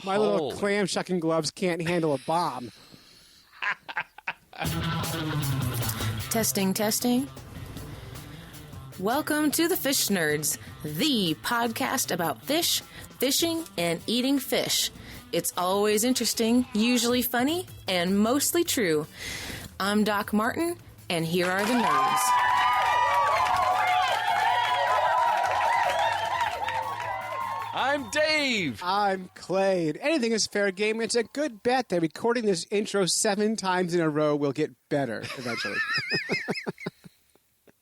My little clam shucking gloves can't handle a bomb. Testing, testing. Welcome to the Fish Nerds, the podcast about fish, fishing, and eating fish. It's always interesting, usually funny, and mostly true. I'm Doc Martin, and here are the nerds. I'm Dave. I'm Clay. Anything is fair game. It's a good bet that recording this intro 7 times in a row will get better eventually.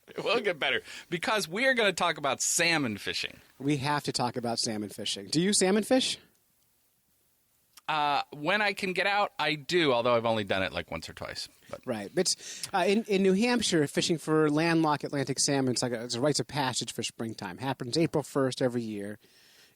It will get better because we are going to talk about salmon fishing. We have to talk about salmon fishing. Do you salmon fish? When I can get out, I do, although I've only done it like once or twice. But. Right. It's, in New Hampshire, fishing for landlocked Atlantic salmon, it's a rites of passage for springtime. Happens April 1st every year.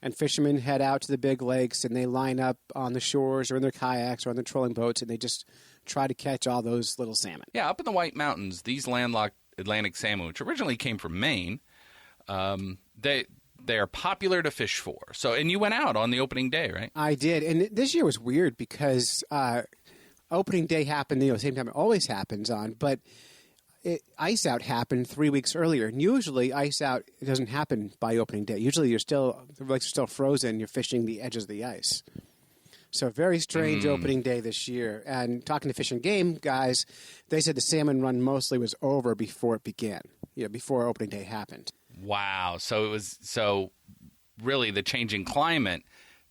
And fishermen head out to the big lakes, and they line up on the shores or in their kayaks or on their trolling boats, and they just try to catch all those little salmon. Yeah, up in the White Mountains, these landlocked Atlantic salmon, which originally came from Maine, they are popular to fish for. So, and you went out on the opening day, right? I did, and this year was weird because opening day happened, same time it always happens on, but ice out happened 3 weeks earlier, and usually ice out doesn't happen by opening day. Usually the lakes are still frozen. You're fishing the edges of the ice. So very strange opening day this year. And talking to Fish and Game guys, they said the salmon run mostly was over before it began, before opening day happened. Wow. So really the changing climate,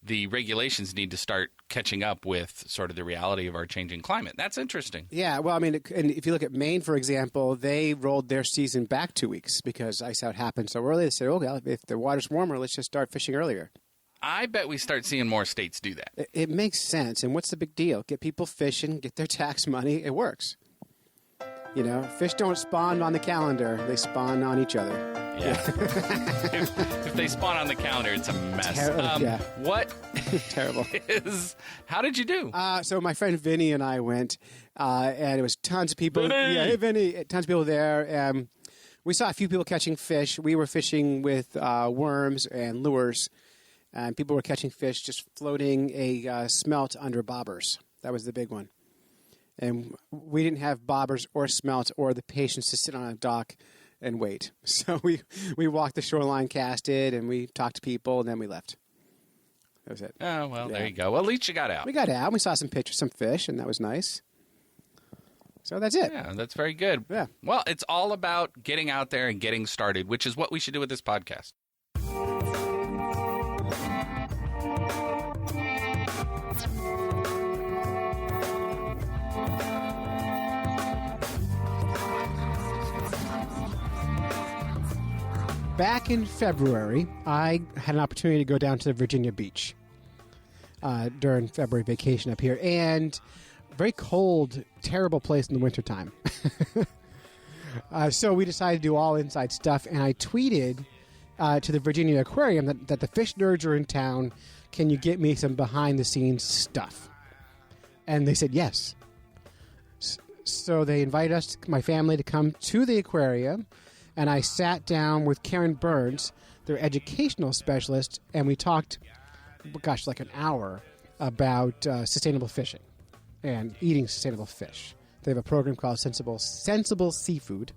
the regulations need to start catching up with sort of the reality of our changing climate. That's interesting. Yeah, well, I mean, and if you look at Maine, for example, they rolled their season back 2 weeks because ice out happened so early. They said, well, if the water's warmer, let's just start fishing earlier. I bet we start seeing more states do that. It makes sense. And what's the big deal? Get people fishing, get their tax money. It works. Fish don't spawn on the calendar. They spawn on each other. Yeah. if they spawn on the calendar, it's a mess. Yeah. What? Terrible. How did you do? So my friend Vinny and I went, and it was tons of people. Vinny! Yeah, hey, Vinny. Tons of people there. We saw a few people catching fish. We were fishing with worms and lures, and people were catching fish just floating a smelt under bobbers. That was the big one. And we didn't have bobbers or smelt or the patience to sit on a dock and wait. So we walked the shoreline, casted, and we talked to people, and then we left. That was it. Oh, well, There you go. Well, at least you got out. We got out. We saw some pictures, some fish, and that was nice. So that's it. Yeah, that's very good. Yeah. Well, it's all about getting out there and getting started, which is what we should do with this podcast. Back in February, I had an opportunity to go down to Virginia Beach during February vacation up here, and very cold, terrible place in the wintertime. So we decided to do all inside stuff, and I tweeted to the Virginia Aquarium that the fish nerds are in town. Can you get me some behind-the-scenes stuff? And they said yes. So they invited us, my family, to come to the aquarium. And I sat down with Karen Burns, their educational specialist, and we talked, like an hour about sustainable fishing and eating sustainable fish. They have a program called Sensible Seafood,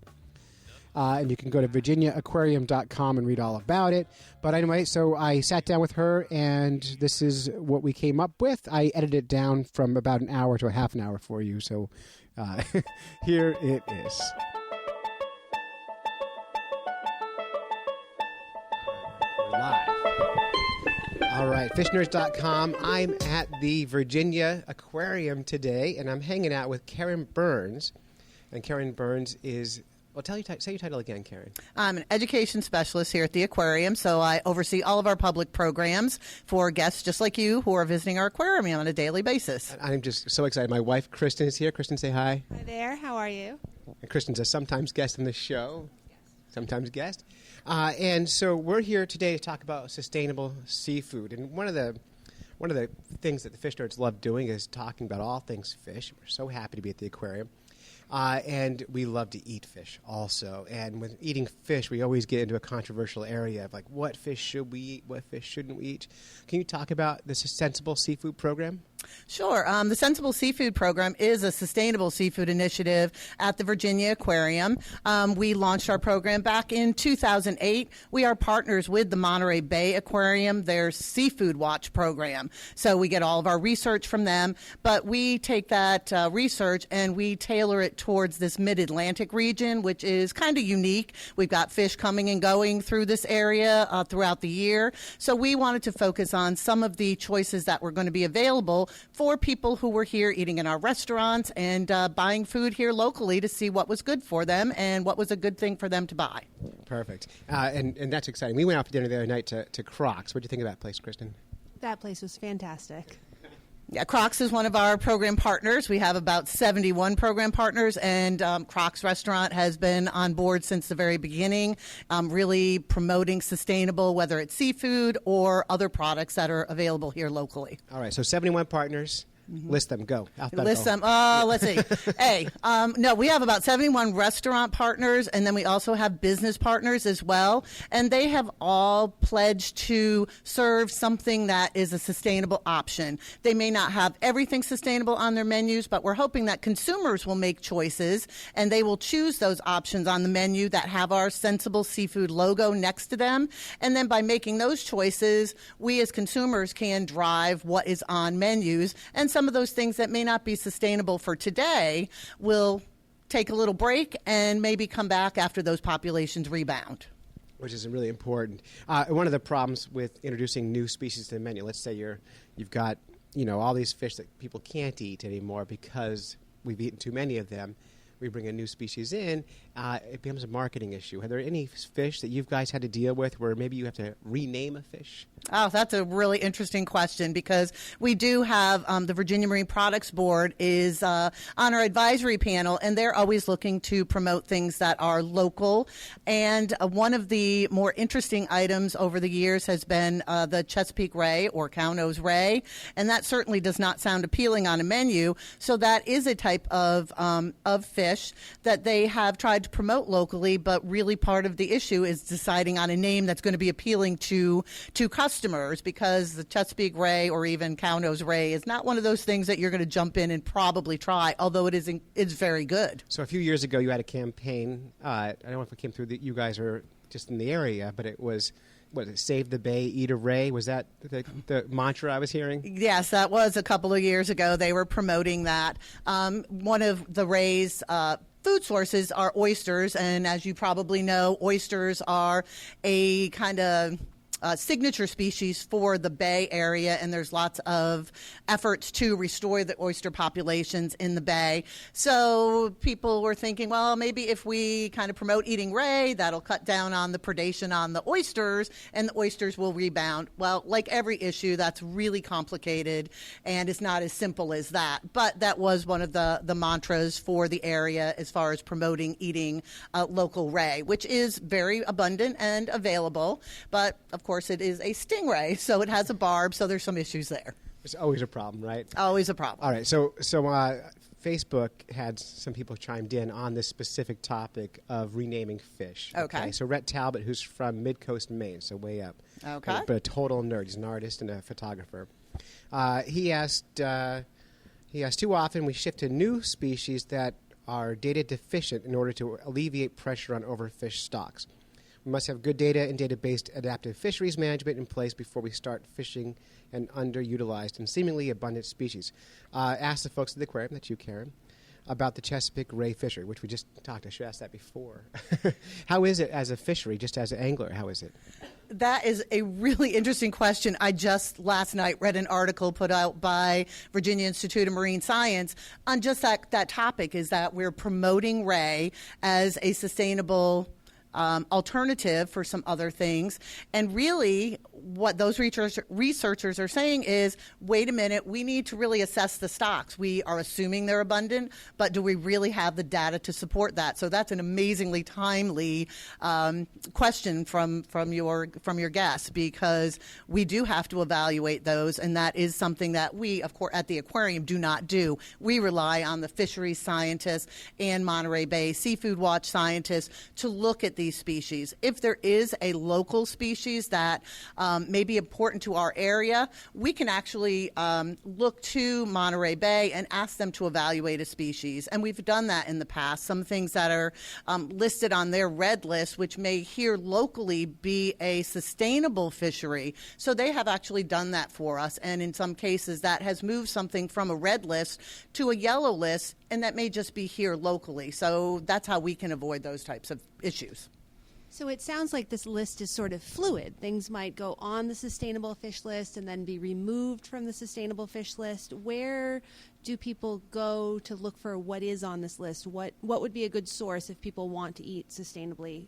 and you can go to virginiaaquarium.com and read all about it. But anyway, so I sat down with her, and this is what we came up with. I edited it down from about an hour to a half an hour for you, so here it is. Live. All right, fishnerds.com. I'm at the Virginia Aquarium today, and I'm hanging out with Karen Burns. And Karen Burns is, well, say your title again, Karen. I'm an education specialist here at the aquarium, so I oversee all of our public programs for guests just like you who are visiting our aquarium on a daily basis. I'm just so excited. My wife, Kristen, is here. Kristen, say hi. Hi there. How are you? And Kristen's a sometimes guest on the show. Sometimes guest. And so we're here today to talk about sustainable seafood. And one of the things that the fish nerds love doing is talking about all things fish. We're so happy to be at the aquarium. And we love to eat fish also. And with eating fish, we always get into a controversial area of like, what fish should we eat? What fish shouldn't we eat? Can you talk about this Sensible Seafood program? Sure. The Sensible Seafood Program is a sustainable seafood initiative at the Virginia Aquarium. We launched our program back in 2008. We are partners with the Monterey Bay Aquarium, their Seafood Watch program. So we get all of our research from them, but we take that research and we tailor it towards this mid-Atlantic region, which is kind of unique. We've got fish coming and going through this area throughout the year. So we wanted to focus on some of the choices that were going to be available for people who were here eating in our restaurants and buying food here locally to see what was good for them and what was a good thing for them to buy. Perfect. And that's exciting. We went out for dinner the other night to Crocs. What do you think of that place, Kristen? That place was fantastic. Yeah, Crocs is one of our program partners. We have about 71 program partners, and Crocs Restaurant has been on board since the very beginning, really promoting sustainable, whether it's seafood or other products that are available here locally. All right, so 71 partners. List them. Go. Alphabetical. List them. Let's see. No, we have about 71 restaurant partners, and then we also have business partners as well. And they have all pledged to serve something that is a sustainable option. They may not have everything sustainable on their menus, but we're hoping that consumers will make choices, and they will choose those options on the menu that have our Sensible Seafood logo next to them. And then by making those choices, we as consumers can drive what is on menus, and some of those things that may not be sustainable for today will take a little break and maybe come back after those populations rebound. Which is really important. One of the problems with introducing new species to the menu, let's say you've got all these fish that people can't eat anymore because we've eaten too many of them. We bring a new species in, it becomes a marketing issue. Are there any fish that you guys had to deal with where maybe you have to rename a fish? Oh, that's a really interesting question because we do have the Virginia Marine Products Board is on our advisory panel, and they're always looking to promote things that are local. And one of the more interesting items over the years has been the Chesapeake ray or cow-nose ray, and that certainly does not sound appealing on a menu. So that is a type of fish that they have tried to promote locally, but really part of the issue is deciding on a name that's going to be appealing to customers, because the Chesapeake ray or even cow-nose ray is not one of those things that you're going to jump in and probably try, although it's very good. So a few years ago you had a campaign, I don't know if it came through that you guys are just in the area, but it was Save the Bay, Eat a Ray? Was that the mantra I was hearing? Yes, that was a couple of years ago. They were promoting that. One of the Ray's food sources are oysters, and as you probably know, oysters are a kind of signature species for the Bay Area, and there's lots of efforts to restore the oyster populations in the Bay. So people were thinking, well, maybe if we kind of promote eating ray, that'll cut down on the predation on the oysters, and the oysters will rebound. Well, like every issue, that's really complicated, and it's not as simple as that. But that was one of the mantras for the area as far as promoting eating local ray, which is very abundant and available. But, of course, it is a stingray, so it has a barb, so there's some issues there. It's always a problem, right? Always a problem. All right, so Facebook had some people chimed in on this specific topic of renaming fish. Okay. So Rhett Talbot, who's from Mid-Coast Maine, so way up. Okay. But a total nerd. He's an artist and a photographer. He asked, too often we shift to new species that are data deficient in order to alleviate pressure on overfished stocks. We must have good data and data-based adaptive fisheries management in place before we start fishing an underutilized and seemingly abundant species. Ask the folks at the aquarium, that's you, Karen, about the Chesapeake ray fishery, which we just talked. I should ask that before. How is it as a fishery, just as an angler? How is it? That is a really interesting question. I just last night read an article put out by Virginia Institute of Marine Science on just that topic, is that we're promoting ray as a sustainable alternative for some other things. And really, what those researchers are saying is, wait a minute, we need to really assess the stocks. We are assuming they're abundant, but do we really have the data to support that? So that's an amazingly timely question from your guest, because we do have to evaluate those, and that is something that we, of course, at the aquarium do not do. We rely on the fisheries scientists and Monterey Bay Seafood Watch scientists to look at these species. If there is a local species that may be important to our area, we can actually look to Monterey Bay and ask them to evaluate a species. And we've done that in the past. Some things that are listed on their red list, which may here locally be a sustainable fishery. So they have actually done that for us. And in some cases, that has moved something from a red list to a yellow list, and that may just be here locally. So that's how we can avoid those types of issues. So it sounds like this list is sort of fluid. Things might go on the sustainable fish list and then be removed from the sustainable fish list. Where do people go to look for what is on this list? What would be a good source if people want to eat sustainably?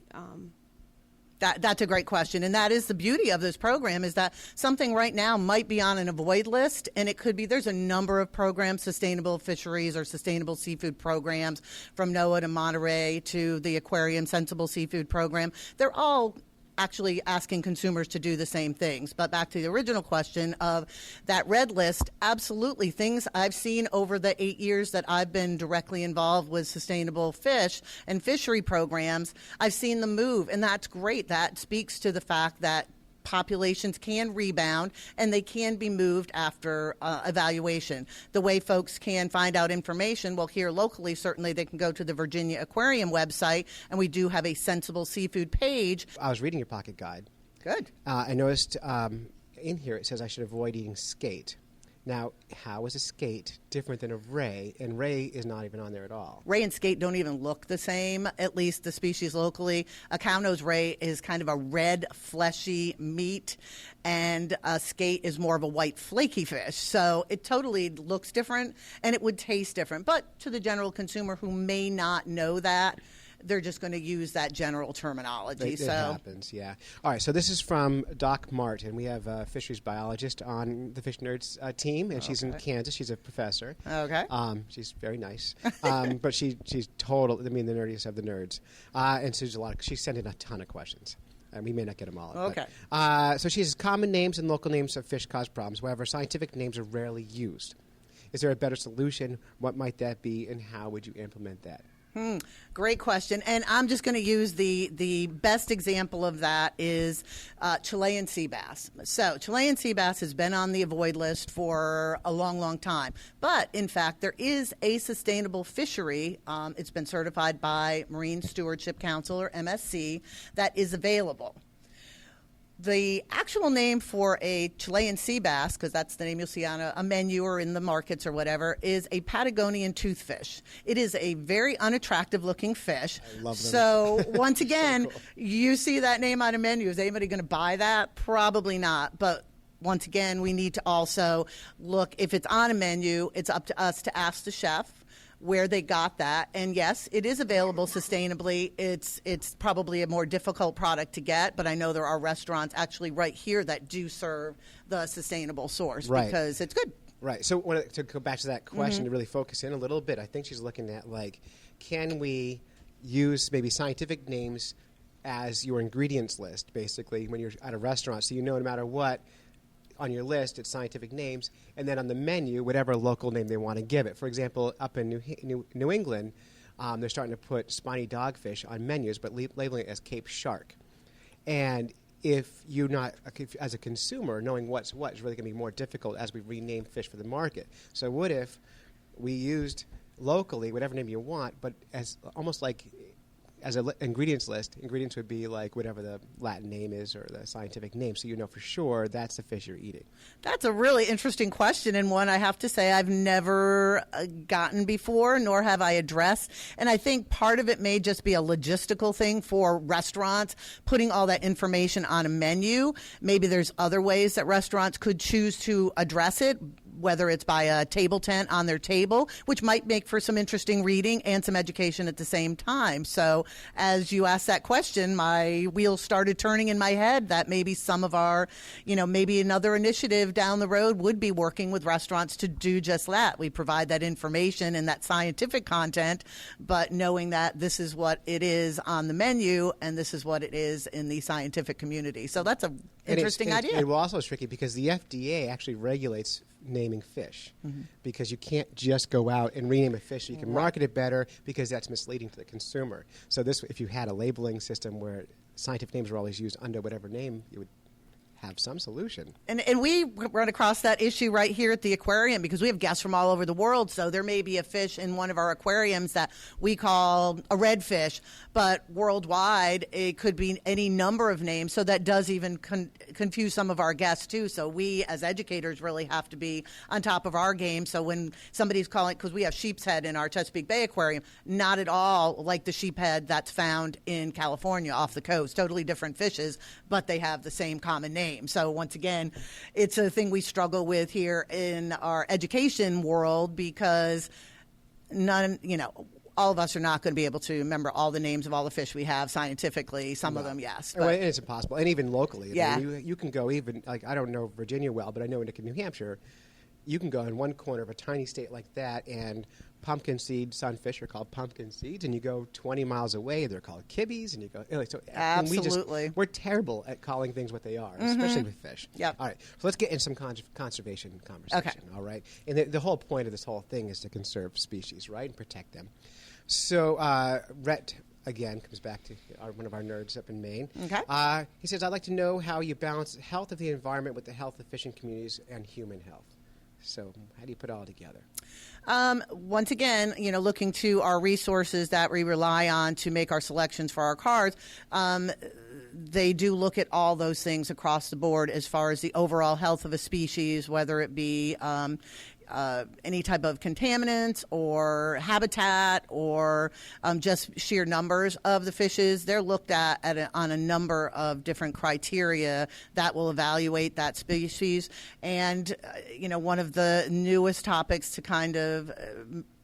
That's a great question, and that is the beauty of this program, is that something right now might be on an avoid list, and it could be, there's a number of programs, sustainable fisheries or sustainable seafood programs, from NOAA to Monterey to the Aquarium Sensible Seafood Program. They're all actually asking consumers to do the same things. But back to the original question of that red list, absolutely, things I've seen over the 8 years that I've been directly involved with sustainable fish and fishery programs, I've seen them move, and that's great. That speaks to the fact that populations can rebound and they can be moved after evaluation. The way folks can find out information, well, here locally, certainly they can go to the Virginia Aquarium website, and we do have a Sensible Seafood page. I was reading your pocket guide. Good. I noticed in here it says I should avoid eating skate. Now, how is a skate different than a ray? And ray is not even on there at all. Ray and skate don't even look the same, at least the species locally. A cownose ray is kind of a red, fleshy meat, and a skate is more of a white, flaky fish. So it totally looks different, and it would taste different. But to the general consumer who may not know that, they're just going to use that general terminology. It happens, yeah. All right, so this is from Doc Martin. We have a fisheries biologist on the Fish Nerds team, and she's in Kansas. She's a professor. Okay. She's very nice, but she's total. I mean, the nerdiest of the nerds, and so she sent in a ton of questions. And we may not get them all. Okay. So she says, common names and local names of fish cause problems. However, scientific names are rarely used. Is there a better solution? What might that be, and how would you implement that? Great question. And I'm just going to use the best example of that is Chilean sea bass. So Chilean sea bass has been on the avoid list for a long, long time. But, in fact, there is a sustainable fishery. It's been certified by Marine Stewardship Council, or MSC, that is available. The actual name for a Chilean sea bass, because that's the name you'll see on a menu or in the markets or whatever, is a Patagonian toothfish. It is a very unattractive looking fish. I love them. So once again, So cool. You see that name on a menu. Is anybody going to buy that? Probably not. But once again, we need to also look, if it's on a menu, it's up to us to ask the chef where they got that. And yes, it is available sustainably. It's probably a more difficult product to get, but I know there are restaurants actually right here that do serve the sustainable source, Right. because it's good. Right. So to go back to that question, to really focus in a little bit, I think she's looking at, like, can we use maybe scientific names as your ingredients list, basically, when you're at a restaurant, so you know no matter what, on your list, it's scientific names, and then on the menu, whatever local name they want to give it. For example, up in New England, they're starting to put spiny dogfish on menus, but labeling it as Cape Shark. And if you're not, as a consumer, knowing what's what is really going to be more difficult as we rename fish for the market. So what if we used locally whatever name you want, but as almost like as an ingredients list, ingredients would be like whatever the Latin name is or the scientific name, so you know for sure that's the fish you're eating. That's a really interesting question, and one I have to say I've never gotten before, nor have I addressed. And I think part of it may just be a logistical thing for restaurants, putting all that information on a menu. Maybe there's other ways that restaurants could choose to address it. whether it's by a table tent on their table, which might make for some interesting reading and some education at the same time. So as you asked that question, my wheels started turning in my head that maybe some of our, maybe another initiative down the road would be working with restaurants to do just that. We provide that information and that scientific content, but knowing that this is what it is on the menu and this is what it is in the scientific community. So that's an interesting idea. It also is tricky because the FDA actually regulates naming fish, because you can't just go out and rename a fish so you can market it better, because that's misleading to the consumer. So if you had a labeling system where scientific names were always used under whatever name, you would have some solution. And we run across that issue right here at the aquarium because we have guests from all over the world. So there may be a fish in one of our aquariums that we call a redfish, but worldwide it could be any number of names. So that does even confuse some of our guests too. So we as educators really have to be on top of our game. So when somebody's calling, because we have sheep's head in our Chesapeake Bay aquarium, not at all like the sheep head that's found in California off the coast. Totally different fishes, but they have the same common name. So once again, it's a thing we struggle with here in our education world because all of us are not going to be able to remember all the names of all the fish we have scientifically. Some of them, yes. But it's impossible. And even locally. Yeah. I mean, you can go even, I don't know Virginia well, but I know in New Hampshire, you can go in one corner of a tiny state like that and pumpkin seed sunfish are called pumpkin seeds, and you go 20 miles away, they're called kibbies, and you go... So, absolutely. We're terrible at calling things what they are, especially with fish. Yep. All right, so let's get in some conservation conversation, okay. All right? And the whole point of this whole thing is to conserve species, right, and protect them. So Rhett, again, comes back to one of our nerds up in Maine. Okay. He says, I'd like to know how you balance health of the environment with the health of fishing communities and human health. So how do you put it all together? Once again, looking to our resources that we rely on to make our selections for our cards, they do look at all those things across the board as far as the overall health of a species, whether it be any type of contaminants or habitat or just sheer numbers of the fishes. They're looked at on a number of different criteria that will evaluate that species. And, one of the newest topics to kind of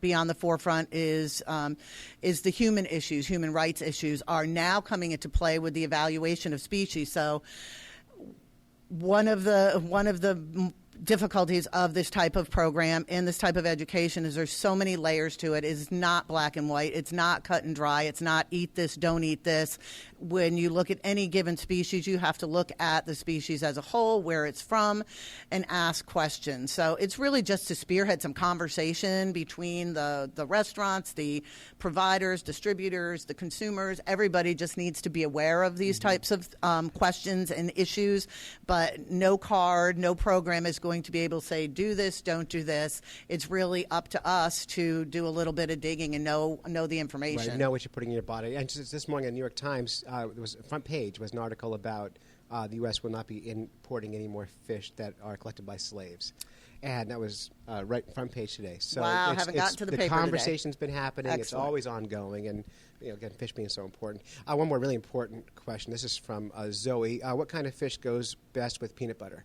be on the forefront is the human issues. Human rights issues are now coming into play with the evaluation of species. So one of the difficulties of this type of program and this type of education is there's so many layers to it. It's not black and white. It's not cut and dry. It's not eat this, don't eat this. When you look at any given species, you have to look at the species as a whole, where it's from, and ask questions. So it's really just to spearhead some conversation between the restaurants, the providers, distributors, the consumers. Everybody just needs to be aware of these types of questions and issues, but no card, no program is going to be able to say, do this, don't do this. It's really up to us to do a little bit of digging and know the information. Right, know what you're putting in your body. And just this morning on New York Times, there was a front page was an article about the U.S. will not be importing any more fish that are collected by slaves. And that was right front page today. So wow, haven't gotten to the paper today. The conversation's been happening. Excellent. It's always ongoing. And, again, fish being so important. One more really important question. This is from Zoe. What kind of fish goes best with peanut butter?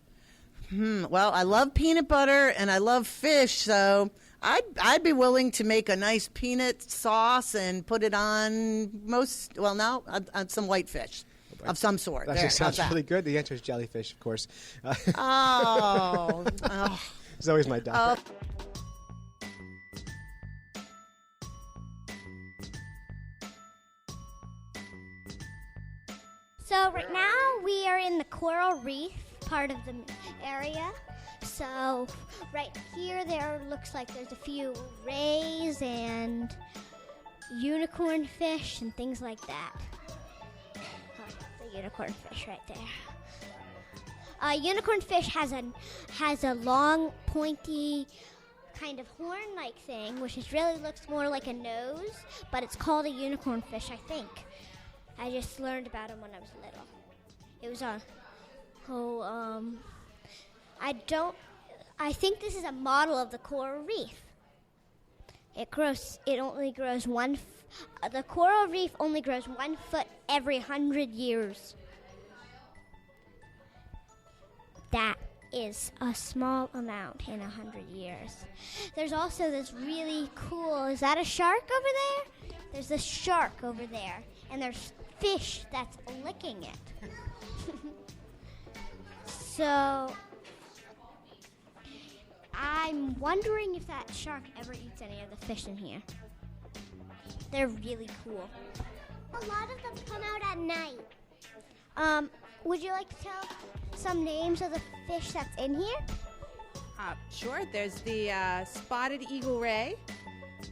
Well, I love peanut butter and I love fish, so I'd be willing to make a nice peanut sauce and put it on on some whitefish of some sort. That sounds really good. The answer is jellyfish, of course. Oh. Zoe's my doctor. So right now we are in the coral reef part of the area. So right here there looks like there's a few rays and unicorn fish and things like that. Oh, the unicorn fish right there. Unicorn fish has a long pointy kind of horn-like thing, which really looks more like a nose, but it's called a unicorn fish, I think. I just learned about him when I was little. It was on. I think this is a model of the coral reef. The coral reef only grows 1 foot every 100 years. That is a small amount in 100 years. There's also this really cool, is that a shark over there? There's a shark over there, and there's fish that's licking it. So I'm wondering if that shark ever eats any of the fish in here. They're really cool. A lot of them come out at night. Would you like to tell some names of the fish that's in here? Sure. There's the spotted eagle ray,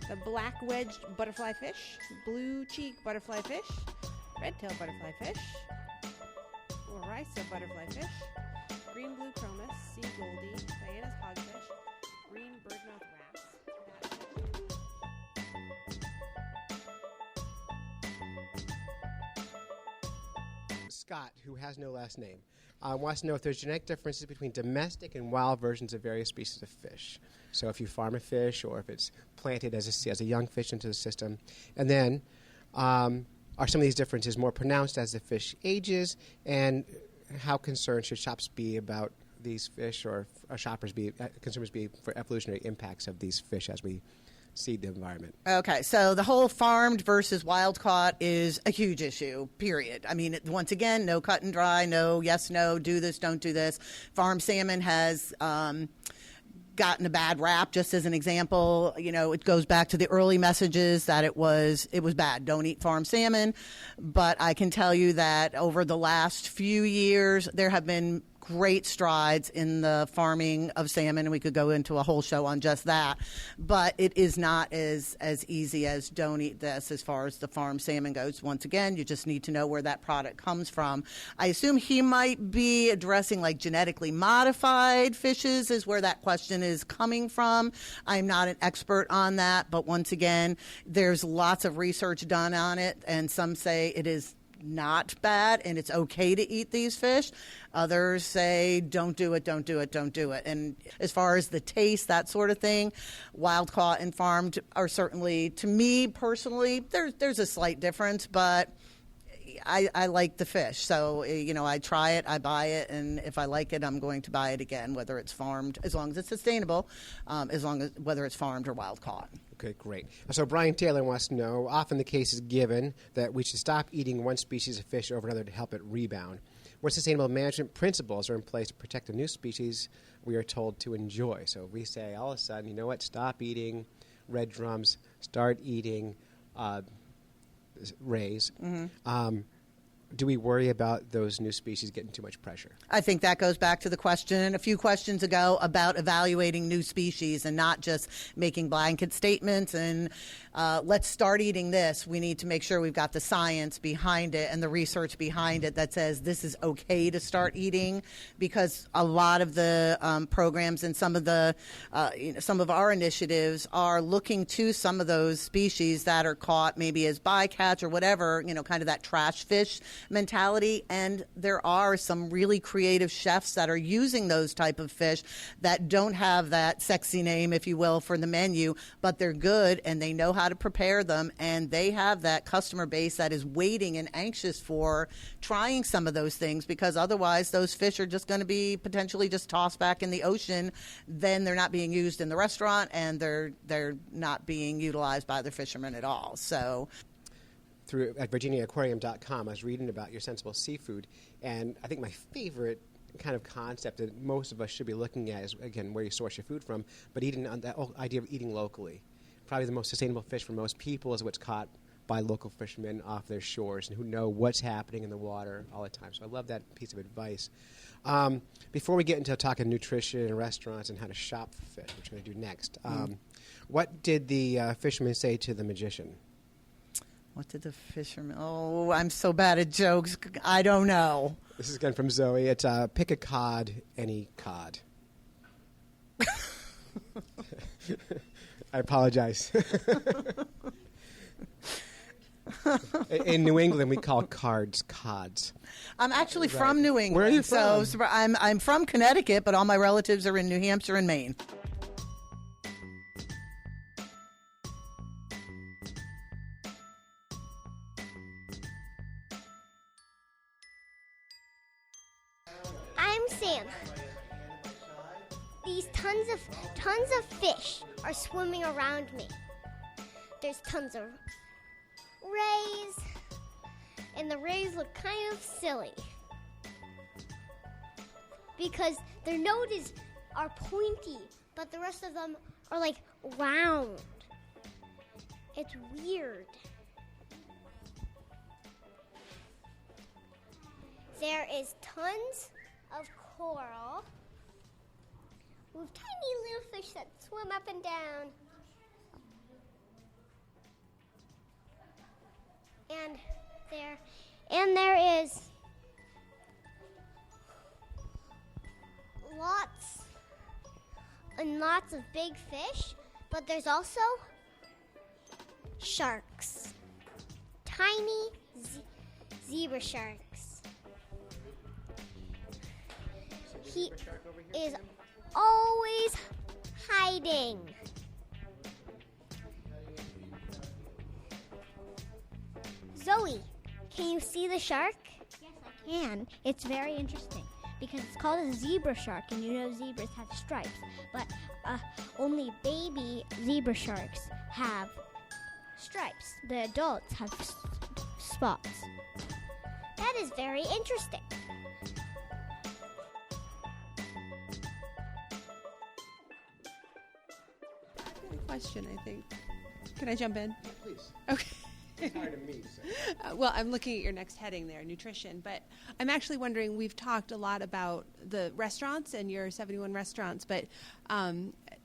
the black-wedged butterfly fish, blue-cheek butterfly fish, red-tailed butterfly fish, Orisa butterfly fish, green-blue chromis, sea goldie, Diana's hogfish, green birdmouth wrasse. Scott, who has no last name, wants to know if there's genetic differences between domestic and wild versions of various species of fish. So if you farm a fish or if it's planted as a young fish into the system. And then are some of these differences more pronounced as the fish ages? And how concerned should shops be about these fish, or consumers be for evolutionary impacts of these fish as we seed the environment? Okay, so the whole farmed versus wild caught is a huge issue, period. I mean, once again, no cut and dry, no yes, no, do this, don't do this. Farm salmon has gotten a bad rap, just as an example. You know, it goes back to the early messages that it was bad. Don't eat farm salmon. But I can tell you that over the last few years, there have been great strides in the farming of salmon, and we could go into a whole show on just that. But it is not as easy as don't eat this as far as the farm salmon goes. Once again, you just need to know where that product comes from. I assume he might be addressing like genetically modified fishes is where that question is coming from. I'm not an expert on that, but once again, there's lots of research done on it, and some say it is not bad and it's okay to eat these fish. Others say don't do it, don't do it, don't do it. And as far as the taste, that sort of thing, wild caught and farmed are certainly, to me personally, there's a slight difference, but I like the fish. So, you know, I try it, I buy it, and if I like it, I'm going to buy it again, whether it's farmed, as long as it's sustainable, whether it's farmed or wild caught. Okay, great. So Brian Taylor wants to know, often the case is given that we should stop eating one species of fish over another to help it rebound. What sustainable management principles are in place to protect the new species we are told to enjoy? So we say all of a sudden, you know what, stop eating red drums, start eating rays. Mm-hmm. Do we worry about those new species getting too much pressure? I think that goes back to the question a few questions ago about evaluating new species and not just making blanket statements and let's start eating this. We need to make sure we've got the science behind it and the research behind it that says this is okay to start eating, because a lot of the programs and some of the some of our initiatives are looking to some of those species that are caught maybe as bycatch or whatever, you know, kind of that trash fish mentality. And there are some really creative chefs that are using those type of fish that don't have that sexy name, if you will, for the menu, but they're good and they know how to prepare them, and they have that customer base that is waiting and anxious for trying some of those things, because otherwise those fish are just going to be potentially just tossed back in the ocean. Then they're not being used in the restaurant, and they're not being utilized by the fishermen at all. So at VirginiaAquarium.com, I was reading about your sensible seafood, and I think my favorite kind of concept that most of us should be looking at is, again, where you source your food from, but eating on that whole idea of eating locally. Probably the most sustainable fish for most people is what's caught by local fishermen off their shores and who know what's happening in the water all the time. So I love that piece of advice. Before we get into talking nutrition and restaurants and how to shop for fish, which we're going to do next, what did the fisherman say to the magician? What did the fisherman... Oh, I'm so bad at jokes. I don't know. This is again from Zoe. It's pick a cod, any cod. I apologize. In New England, we call cards cods. I'm actually from New England. Where are you from? So I'm from Connecticut, but all my relatives are in New Hampshire and Maine. I'm Sam. these tons of fish are swimming around me. There's tons of rays, and the rays look kind of silly because their noses are pointy, but the rest of them are like round. It's weird. There is tons of coral with tiny little fish that swim up and down. And there is lots and lots of big fish, but there's also sharks. Tiny zebra sharks. He is always hiding. Zoe, can you see the shark? Yes, I can. It's very interesting because it's called a zebra shark, and you know zebras have stripes, but only baby zebra sharks have stripes. The adults have spots. That is very interesting. Question, I think. Can I jump in? Please. Okay. Tired of me, so. Well, I'm looking at your next heading there, nutrition. But I'm actually wondering, we've talked a lot about the restaurants and your 71 restaurants, but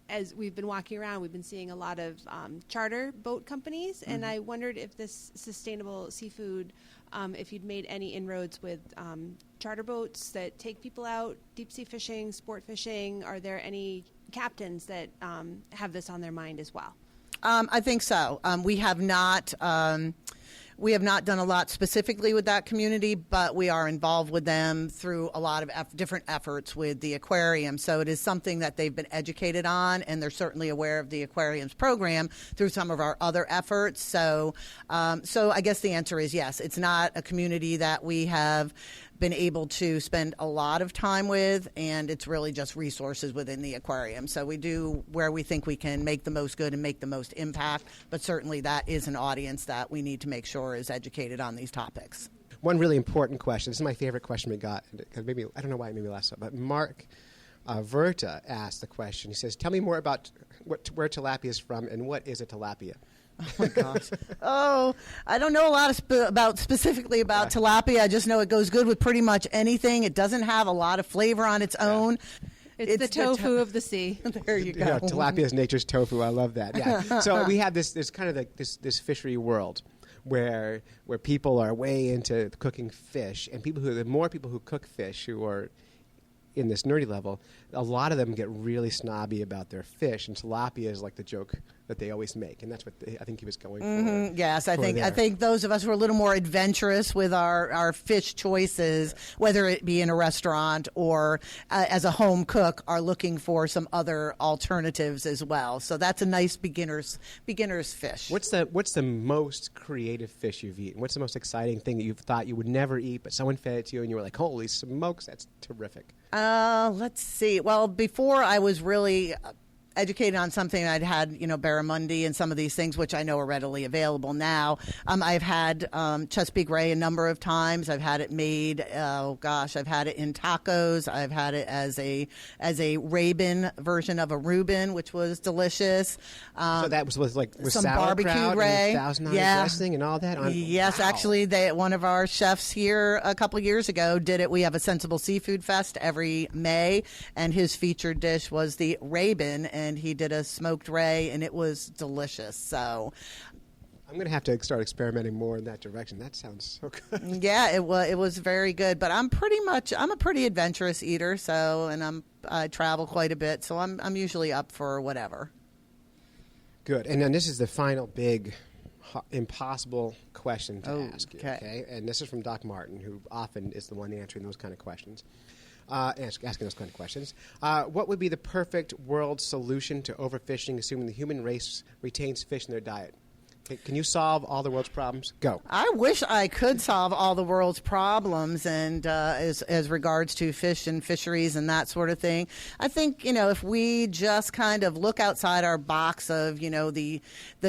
as we've been walking around, we've been seeing a lot of charter boat companies, and I wondered if this sustainable seafood, if you'd made any inroads with charter boats that take people out, deep sea fishing, sport fishing. Are there any captains that have this on their mind as well? I think so. We have not done a lot specifically with that community, but we are involved with them through a lot of different efforts with the aquarium. So it is something that they've been educated on, and they're certainly aware of the aquarium's program through some of our other efforts. So I guess the answer is yes. It's not a community that we have been able to spend a lot of time with, and it's really just resources within the aquarium. So we do where we think we can make the most good and make the most impact, but certainly that is an audience that we need to make sure is educated on these topics. One really important question. This is my favorite question we got, because maybe I don't know why it made me laugh so, but Mark Verta asked the question. He says, "Tell me more about where tilapia is from, and what is a tilapia?" Oh my gosh! I don't know a lot specifically about tilapia. I just know it goes good with pretty much anything. It doesn't have a lot of flavor on its own. It's the tofu of the sea. There you go. Yeah, tilapia is nature's tofu. I love that. Yeah. So we have this kind of this fishery world where people are way into cooking fish, and the more people who cook fish who are in this nerdy level, a lot of them get really snobby about their fish, and tilapia is like the joke that they always make, and that's what I think he was going for. Yes, I think those of us who are a little more adventurous with our fish choices, whether it be in a restaurant or as a home cook, are looking for some other alternatives as well. So that's a nice beginner's fish. What's the most creative fish you've eaten? What's the most exciting thing that you've thought you would never eat, but someone fed it to you and you were like, holy smokes, that's terrific? Let's see. Well, before I was really educated on something, I'd had, barramundi and some of these things, which I know are readily available now. I've had Chesapeake Ray a number of times. I've had it made. I've had it in tacos. I've had it as a Rabin version of a Reuben, which was delicious. So that was with some sauerkraut barbecued Ray, and $1,000 dressing and all that. Yes, wow. Actually, one of our chefs here a couple of years ago did it. We have a Sensible Seafood Fest every May, and his featured dish was the Rabin, and he did a smoked ray, and it was delicious. So I'm going to have to start experimenting more in that direction. That sounds so good. Yeah, it was very good. But I'm a pretty adventurous eater, and I travel quite a bit, so I'm usually up for whatever. Good. And then this is the final big impossible question to ask you. Okay. And this is from Doc Martin, who often is the one answering those kind of questions. Asking those kind of questions. What would be the perfect world solution to overfishing, assuming the human race retains fish in their diet? Can you solve all the world's problems? Go. I wish I could solve all the world's problems, and as regards to fish and fisheries and that sort of thing. I think, if we just kind of look outside our box of, the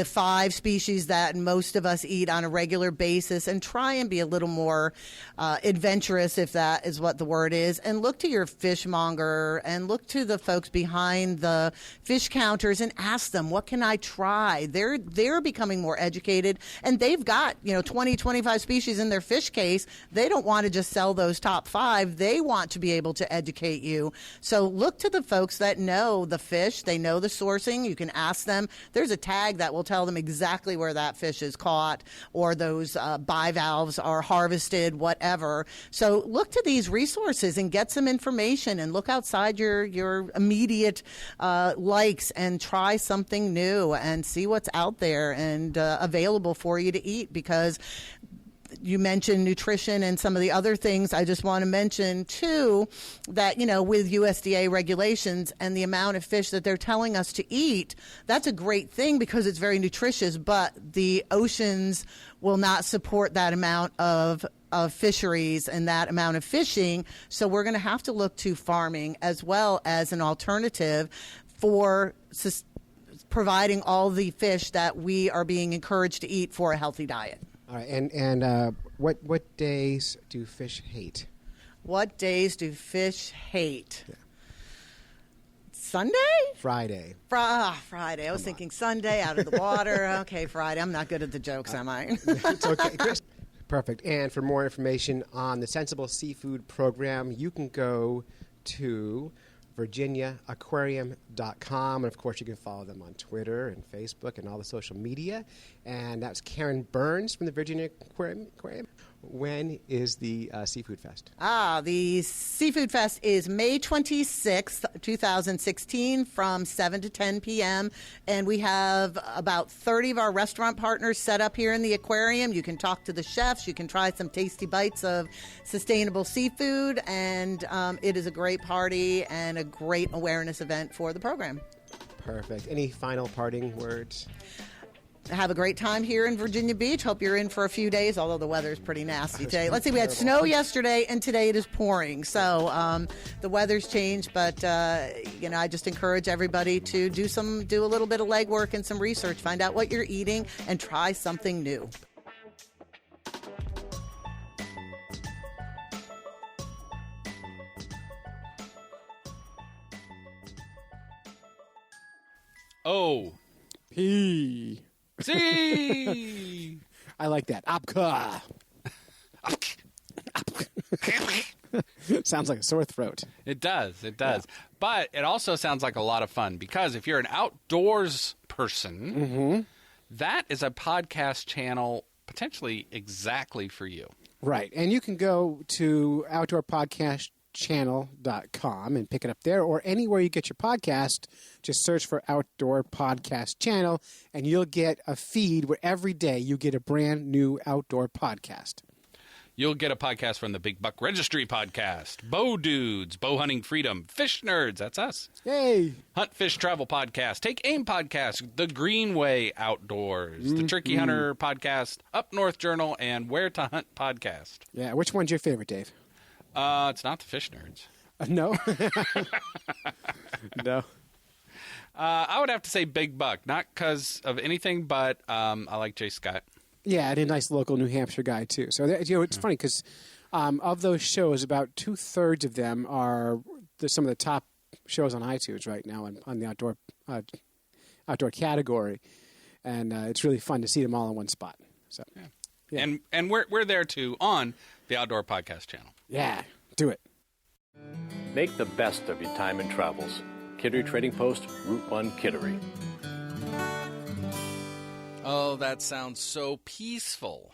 5 species that most of us eat on a regular basis and try and be a little more adventurous, if that is what the word is, and look to your fishmonger and look to the folks behind the fish counters and ask them, what can I try? They're becoming more educated, and they've got 20, 25 species in their fish case. They don't want to just sell those top 5. They want to be able to educate you. So look to the folks that know the fish. They know the sourcing. You can ask them. There's a tag that will tell them exactly where that fish is caught, or those bivalves are harvested, whatever. So look to these resources and get some information, and look outside your immediate likes and try something new and see what's out there and available for you to eat. Because you mentioned nutrition and some of the other things. I just want to mention, too, that, with USDA regulations and the amount of fish that they're telling us to eat, that's a great thing because it's very nutritious, but the oceans will not support that amount of fisheries and that amount of fishing. So we're going to have to look to farming as well as an alternative for providing all the fish that we are being encouraged to eat for a healthy diet. All right, and what days do fish hate? What days do fish hate? Yeah. Sunday? Friday. Friday. I was thinking Sunday, out of the water. Okay, Friday. I'm not good at the jokes, am I? It's okay, Chris. Perfect. And for more information on the Sensible Seafood program, you can go to virginiaaquarium.com. And, of course, you can follow them on Twitter and Facebook and all the social media. And that's Karen Burns from the Virginia Aquarium. When is the Seafood Fest? The Seafood Fest is May 26th, 2016, from 7 to 10 p.m. And we have about 30 of our restaurant partners set up here in the aquarium. You can talk to the chefs. You can try some tasty bites of sustainable seafood. And it is a great party and a great awareness event for the program. Perfect. Any final parting words? Have a great time here in Virginia Beach. Hope you're in for a few days, although the weather's pretty nasty today. Let's see, we had snow yesterday, and today it is pouring. So the weather's changed, but I just encourage everybody to do a little bit of legwork and some research, find out what you're eating, and try something new. Oh. P. See. I like that. Apka. Sounds like a sore throat. It does. Yeah. But it also sounds like a lot of fun because if you're an outdoors person, that is a podcast channel potentially exactly for you. Right. And you can go to outdoorpodcastchannel.com and pick it up there, or anywhere you get your podcast. Just search for Outdoor Podcast Channel, and you'll get a feed where every day you get a brand new outdoor podcast. You'll get a podcast from the Big Buck Registry podcast, Bow Dudes, Bow Hunting Freedom, Fish Nerds, that's us. Yay! Hunt Fish Travel podcast, Take Aim podcast, The Greenway Outdoors, the Turkey Hunter podcast, Up North Journal, and Where to Hunt podcast. Yeah, which one's your favorite, Dave? It's not the Fish Nerds. No. No. I would have to say Big Buck, not because of anything, but I like Jay Scott. Yeah, and a nice local New Hampshire guy, too. So, it's funny because of those shows, about 2/3 of them are some of the top shows on iTunes right now on the outdoor category. And it's really fun to see them all in one spot. So, yeah. And we're there, too, on the Outdoor Podcast Channel. Yeah, do it. Make the best of your time in travels. Kittery Trading Post, Route 1, Kittery. Oh, that sounds so peaceful.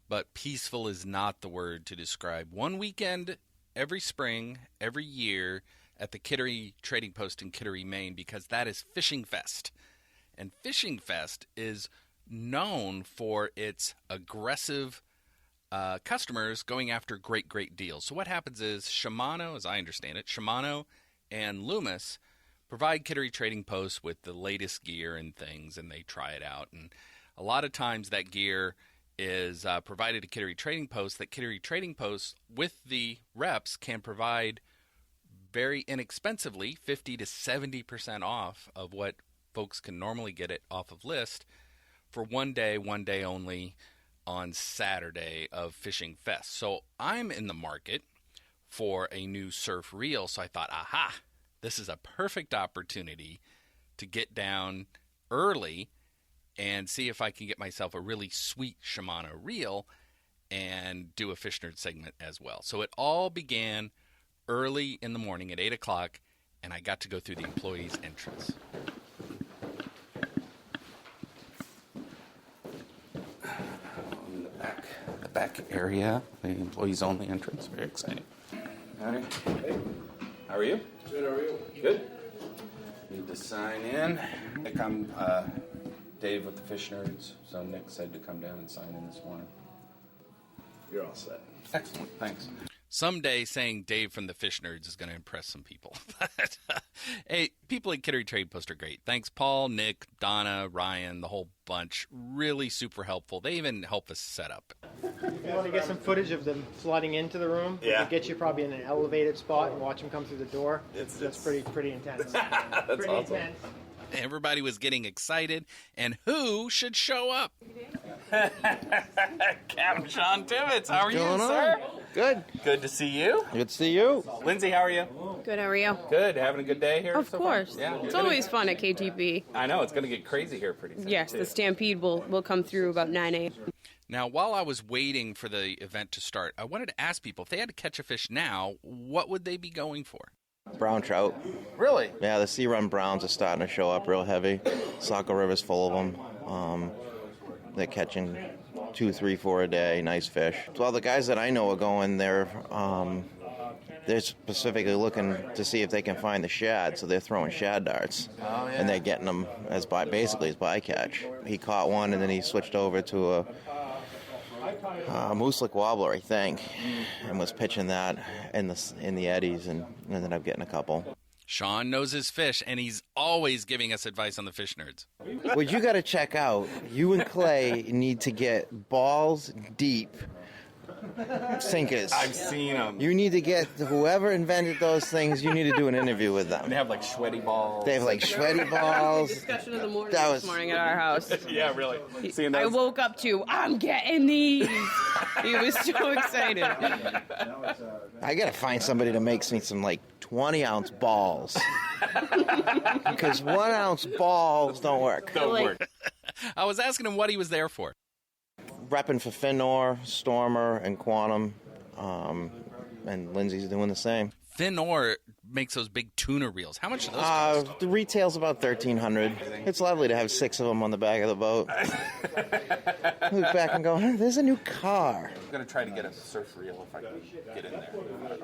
But peaceful is not the word to describe one weekend every spring, every year at the Kittery Trading Post in Kittery, Maine, because that is Fishing Fest. And Fishing Fest is known for its aggressive customers going after great deals. So what happens is Shimano, as I understand it, Shimano and Loomis provide Kittery Trading Post with the latest gear and things, and they try it out. And A lot of times that gear is provided to Kittery Trading Post, that Kittery Trading Post with the reps can provide very inexpensively, 50 to 70% off of what folks can normally get it off of list for one day only on Saturday of Fishing Fest. So I'm in the market for a new surf reel, so I thought, aha, this is a perfect opportunity to get down early and see if I can get myself a really sweet Shimano reel and do a Fish Nerd segment as well. So it all began early in the morning at 8 o'clock, and I got to go through the employees' entrance. In the back area, the employees' only entrance. Very exciting. Howdy. Hey. How are you? Good, how are you? Good. Need to sign in. Nick, I'm Dave with the Fish Nerds, so Nick said to come down and sign in this morning. You're all set. Excellent, thanks. Someday saying Dave from the Fish Nerds is going to impress some people. But, hey, people at Kittery Trade Post are great. Thanks, Paul, Nick, Donna, Ryan, the whole bunch. Really super helpful. They even help us set up. If you want to get some footage of them flooding into the room, we could get you probably in an elevated spot and watch them come through the door. That's pretty intense. That's pretty awesome. intense. Everybody was getting excited, and who should show up? Captain Sean Tibbetts, how are you, sir? Good. Good to see you. Good to see you. Lindsay, how are you? Good, how are you? Good. Having a good day here? Of so course. Far? Yeah. It's always fun at KTP. I know. It's going to get crazy here pretty soon. Yes, too. the Stampede will come through about 9 a.m. Now, while I was waiting for the event to start, I wanted to ask people, if they had to catch a fish now, what would they be going for? Brown trout. Really? Yeah, the sea run browns are starting to show up real heavy. Saco River's full of them. They're catching 2, 3, 4 a day. Nice fish. Well, the guys that I know are going there. They're specifically looking to see if they can find the shad, so they're throwing shad darts. Oh, yeah. And they're getting them as basically as bycatch. He caught one, and then he switched over to a moose-lick wobbler, I think, and was pitching that in the eddies, and ended up getting a couple. Sean knows his fish, and he's always giving us advice on the Fish Nerds. What you got to check out, you and Clay need to get balls deep sinkers. I've seen them. You need to get whoever invented those things. You need to do an interview with them. They have like sweaty balls. They have like sweaty balls. Discussion of the morning That this was- morning at our house. Yeah, really. Seeing I those. woke up to, I'm getting these. He was so excited. I got to find somebody to make me some like 20-ounce balls. Because 1-ounce balls don't work. Don't work. I was asking him what he was there for. Repping for Finor, Stormer, and Quantum. And Lindsay's doing the same. Finor makes those big tuna reels. How much do those cost? The retail's about $1,300. It's lovely to have 6 of them on the back of the boat. Look back and go, there's a new car. I'm going to try to get a surf reel if I can get in there.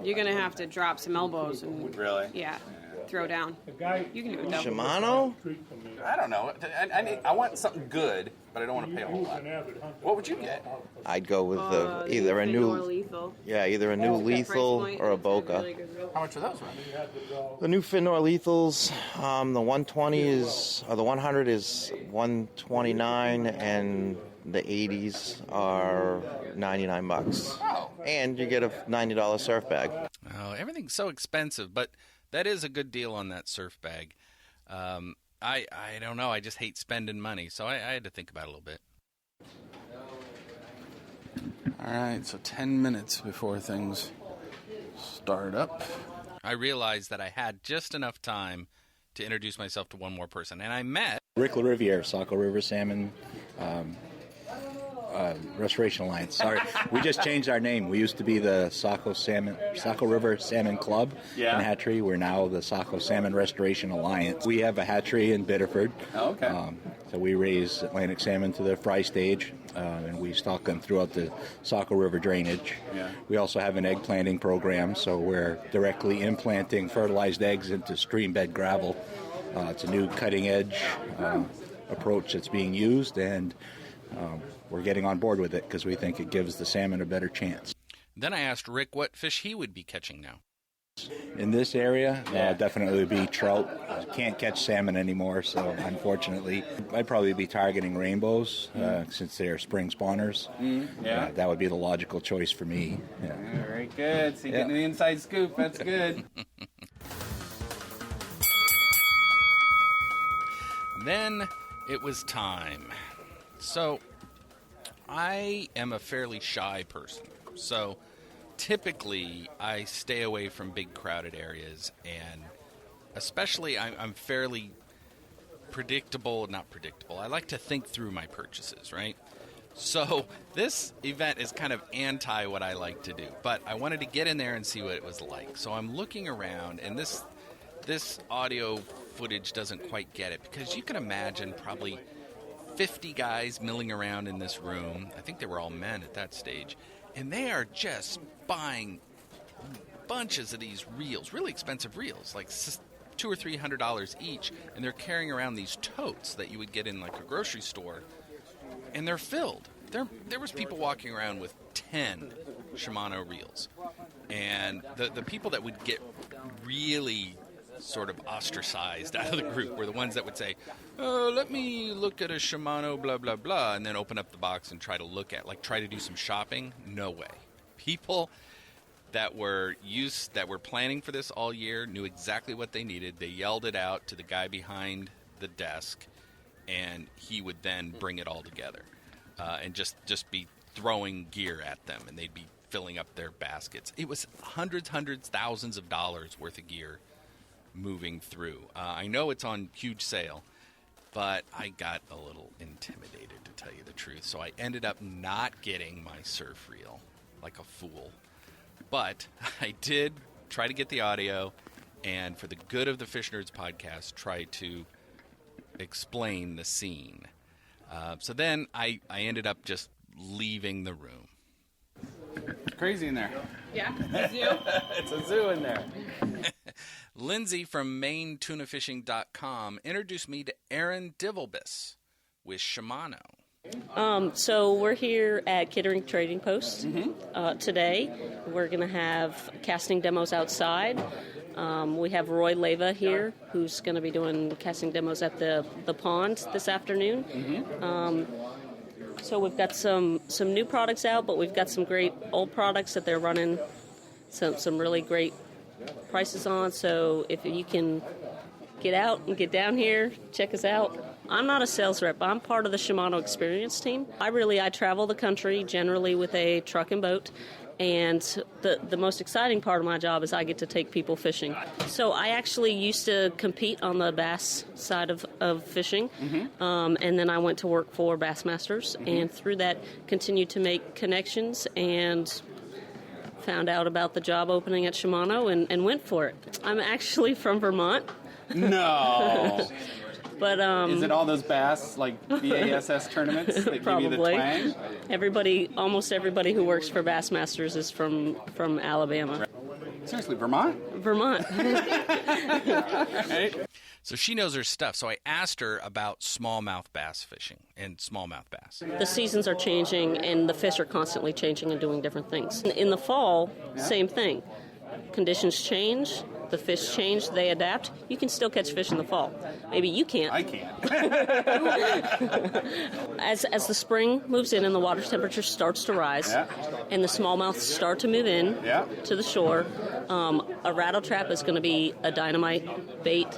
You're going to have to drop some elbows. And Really? Yeah, throw down. You can do it though. Shimano? I don't know. I want something good, but I don't want to pay a whole lot. What would you get? I'd go with either a new lethal. either a new lethal or a Boca. How much are those? The new Finor lethals, the 120 is, or the 100 is 129, and the 80s are $99. Oh. And you get a $90 surf bag. Oh, everything's so expensive, but that is a good deal on that surf bag. I don't know. I just hate spending money, so I had to think about it a little bit. All right, so 10 minutes before things start up. I realized that I had just enough time to introduce myself to one more person, and I met Rick LaRiviere, Saco River Salmon Restoration Alliance. Sorry, we just changed our name. We used to be the Saco River Salmon Club in Hatchery. We're now the Saco Salmon Restoration Alliance. We have a hatchery in Biddeford. Oh, okay. So we raise Atlantic salmon to the fry stage, and we stock them throughout the Saco River drainage. Yeah. We also have an egg planting program, so we're directly implanting fertilized eggs into stream bed gravel. It's a new cutting-edge approach that's being used, and we're getting on board with it because we think it gives the salmon a better chance. Then I asked Rick what fish he would be catching now. In this area, definitely would be trout. Can't catch salmon anymore, so unfortunately, I'd probably be targeting rainbows since they're spring spawners. That would be the logical choice for me. Yeah. Very good. So you're getting the inside scoop. That's good. Then it was time. So I am a fairly shy person. So typically, I stay away from big crowded areas, and especially I'm fairly not predictable. I like to think through my purchases, right? So this event is kind of anti what I like to do, but I wanted to get in there and see what it was like. So I'm looking around, and this audio footage doesn't quite get it, because you can imagine probably 50 guys milling around in this room. I think they were all men at that stage. And they are just buying bunches of these reels, really expensive reels, like $200 or $300 each, and they're carrying around these totes that you would get in like a grocery store, and they're filled. There was people walking around with 10 Shimano reels, and the people that would get really sort of ostracized out of the group were the ones that would say, "Oh, let me look at a Shimano, blah, blah, blah," and then open up the box and try to do some shopping. No way. People that were planning for this all year knew exactly what they needed. They yelled it out to the guy behind the desk, and he would then bring it all together and just be throwing gear at them, and they'd be filling up their baskets. It was hundreds, thousands of dollars worth of gear moving through. I know it's on huge sale, but I got a little intimidated, to tell you the truth. So I ended up not getting my surf reel, like a fool. But I did try to get the audio, and for the good of the Fish Nerds podcast, try to explain the scene. So then I ended up just leaving the room. It's crazy in there. Yeah, it's a zoo. It's a zoo in there. Lindsay from MaineTunaFishing.com introduced me to Aaron Divelbus with Shimano. So we're here at Kittering Trading Post today. We're going to have casting demos outside. We have Roy Leva here, who's going to be doing casting demos at the pond this afternoon. So we've got some new products out, but we've got some great old products that they're running some really great prices on. So if you can get out and get down here, check us out. I'm not a sales rep. I'm part of the Shimano Experience team. I travel the country generally with a truck and boat. And the most exciting part of my job is I get to take people fishing. So I actually used to compete on the bass side of fishing, and then I went to work for Bassmasters, and through that continued to make connections and found out about the job opening at Shimano and went for it. I'm actually from Vermont. No. But is it all those bass, like BASS tournaments that give you the twang? Almost everybody who works for Bassmasters is from Alabama. Seriously, Vermont? Vermont. So she knows her stuff. So I asked her about smallmouth bass fishing and smallmouth bass. The seasons are changing, and the fish are constantly changing and doing different things. In the fall, same thing. Conditions change. The fish change, they adapt. You can still catch fish in the fall. Maybe you can't. I can't. As the spring moves in and the water temperature starts to rise, and the smallmouths start to move in to the shore, a rattle trap is going to be a dynamite bait.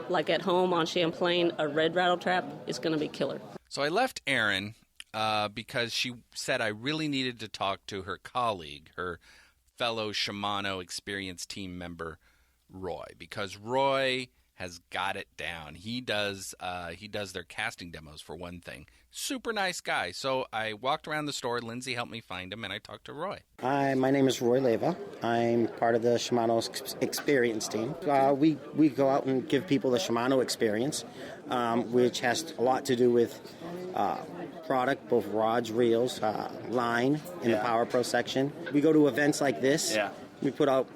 Like at home on Champlain, a red rattle trap is going to be killer. So I left Erin because she said I really needed to talk to her colleague, her fellow Shimano Experience team member, Roy, because Roy has got it down. He does their casting demos, for one thing. Super nice guy. So I walked around the store. Lindsay helped me find him, and I talked to Roy. Hi, my name is Roy Leva. I'm part of the Shimano Experience team. We go out and give people the Shimano experience, which has a lot to do with product, both rods, reels, line in the Power Pro section. We go to events like this. We put out,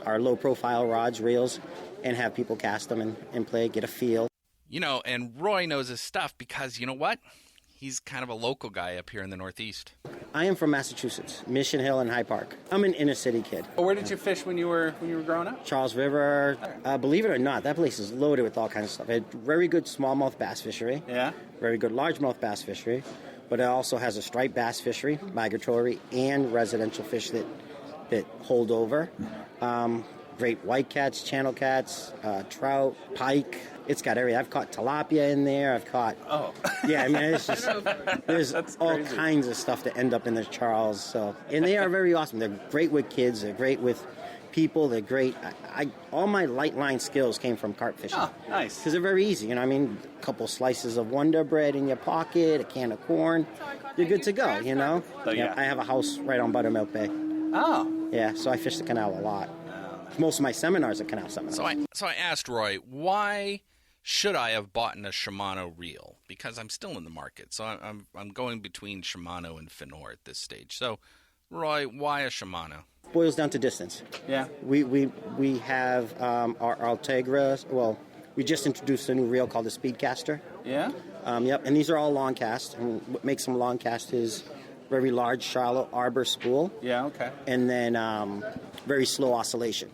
our low-profile rods, reels, and have people cast them and play, get a feel. And Roy knows his stuff because, you know what? He's kind of a local guy up here in the Northeast. I am from Massachusetts, Mission Hill and High Park. I'm an inner city kid. Where did you fish when you were growing up? Charles River. Believe it or not, that place is loaded with all kinds of stuff. It had very good smallmouth bass fishery. Yeah. Very good largemouth bass fishery. But it also has a striped bass fishery, migratory, and residential fish that hold over. Great white cats, channel cats, trout, pike. It's got everything. I've caught tilapia in there. I've caught... Oh. Yeah, I mean, it's just... There's all kinds of stuff that end up in the Charles. So, and they are very awesome. They're great with kids. They're great with people. They're great. All my light line skills came from carp fishing. Oh, nice. Because they're very easy. You know, I mean, a couple slices of Wonder Bread in your pocket, a can of corn. You're good to go, you know? So, yeah. I have a house right on Buttermilk Bay. Oh. Yeah, so I fish the canal a lot. Most of my seminars are canal seminars. So I asked Roy, why should I have bought a Shimano reel? Because I'm still in the market. So I'm going between Shimano and Finor at this stage. So, Roy, why a Shimano? Boils down to distance. Yeah. We have our Altegra. Well, we just introduced a new reel called the Speedcaster. Yeah? Yep, and these are all long cast. And what makes them long cast is very large, shallow arbor spool. Yeah, okay. And then very slow oscillation.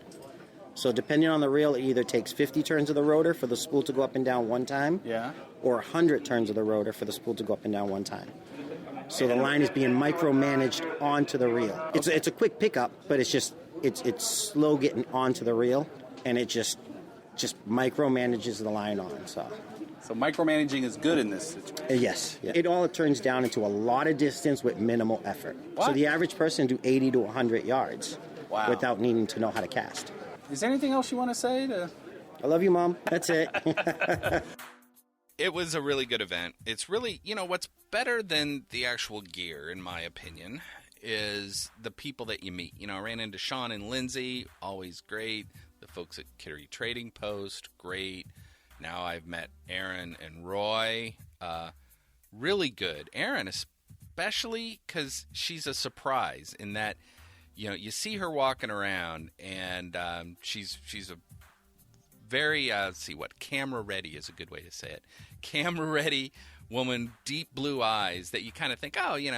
So depending on the reel, it either takes 50 turns of the rotor for the spool to go up and down one time, or 100 turns of the rotor for the spool to go up and down one time. So the line is being micromanaged onto the reel. It's a quick pickup, but it's slow getting onto the reel, and it just micromanages the line on. So micromanaging is good in this situation. Yes. It all turns down into a lot of distance with minimal effort. What? So the average person do 80 to 100 yards without needing to know how to cast. Is there anything else you want to say? I love you, Mom. That's it. It was a really good event. It's really, what's better than the actual gear, in my opinion, is the people that you meet. I ran into Sean and Lindsay, always great. The folks at Kittery Trading Post, great. Now I've met Aaron and Roy, really good. Aaron, especially because she's a surprise in that, you see her walking around, and she's a very, camera ready is a good way to say it. Camera ready woman, deep blue eyes that you kind of think,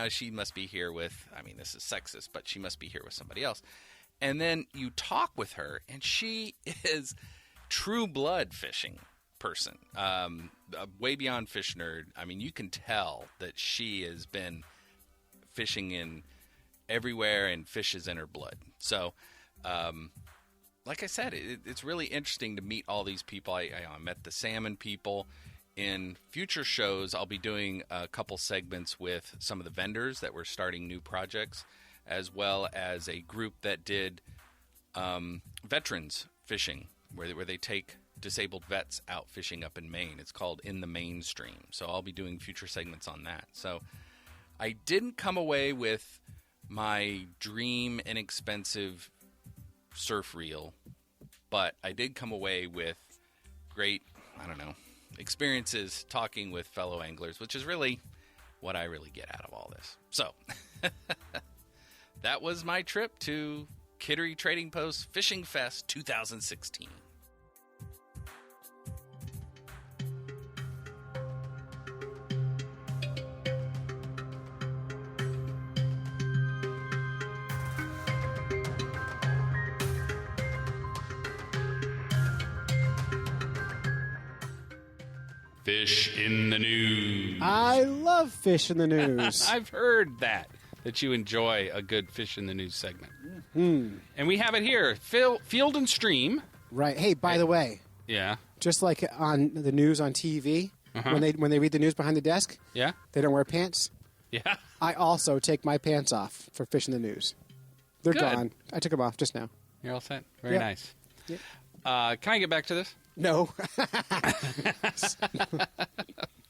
she must be here with, this is sexist, but she must be here with somebody else. And then you talk with her, and she is true blood fishing person, way beyond fish nerd. You can tell that she has been fishing in everywhere and fish is in her blood. So, like I said, it's really interesting to meet all these people. I met the salmon people. In future shows, I'll be doing a couple segments with some of the vendors that were starting new projects, as well as a group that did veterans fishing, where they take disabled vets out fishing up in Maine. It's called In the Mainstream. So I'll be doing future segments on that. So I didn't come away with my dream inexpensive surf reel, but I did come away with great, experiences talking with fellow anglers, which is really what I really get out of all this. So that was my trip to Kittery Trading Post Fishing Fest 2016. Fish in the News. I love Fish in the News. I've heard that you enjoy a good Fish in the News segment. Mm-hmm. And we have it here, Field and Stream. Right. Hey, by the way. Yeah. Just like on the news on TV, when they read the news behind the desk, they don't wear pants. Yeah. I also take my pants off for Fish in the News. They're gone. I took them off just now. You're all set. Very nice. Yep. Can I get back to this? No.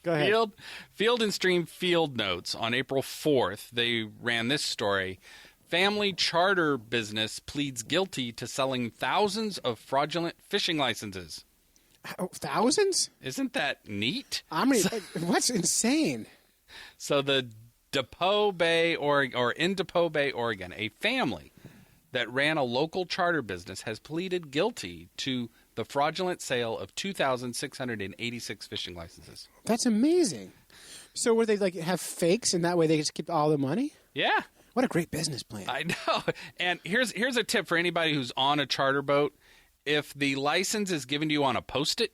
Go ahead. Field and Stream Field Notes. On April 4th, they ran this story. Family charter business pleads guilty to selling thousands of fraudulent fishing licenses. Oh, thousands? Isn't that neat? What's insane? So the Depew Bay, in Depew Bay, Oregon, a family that ran a local charter business has pleaded guilty to the fraudulent sale of 2,686 fishing licenses. That's amazing. So would they have fakes and that way they just keep all the money? Yeah. What a great business plan. I know. And here's a tip for anybody who's on a charter boat. If the license is given to you on a Post-it,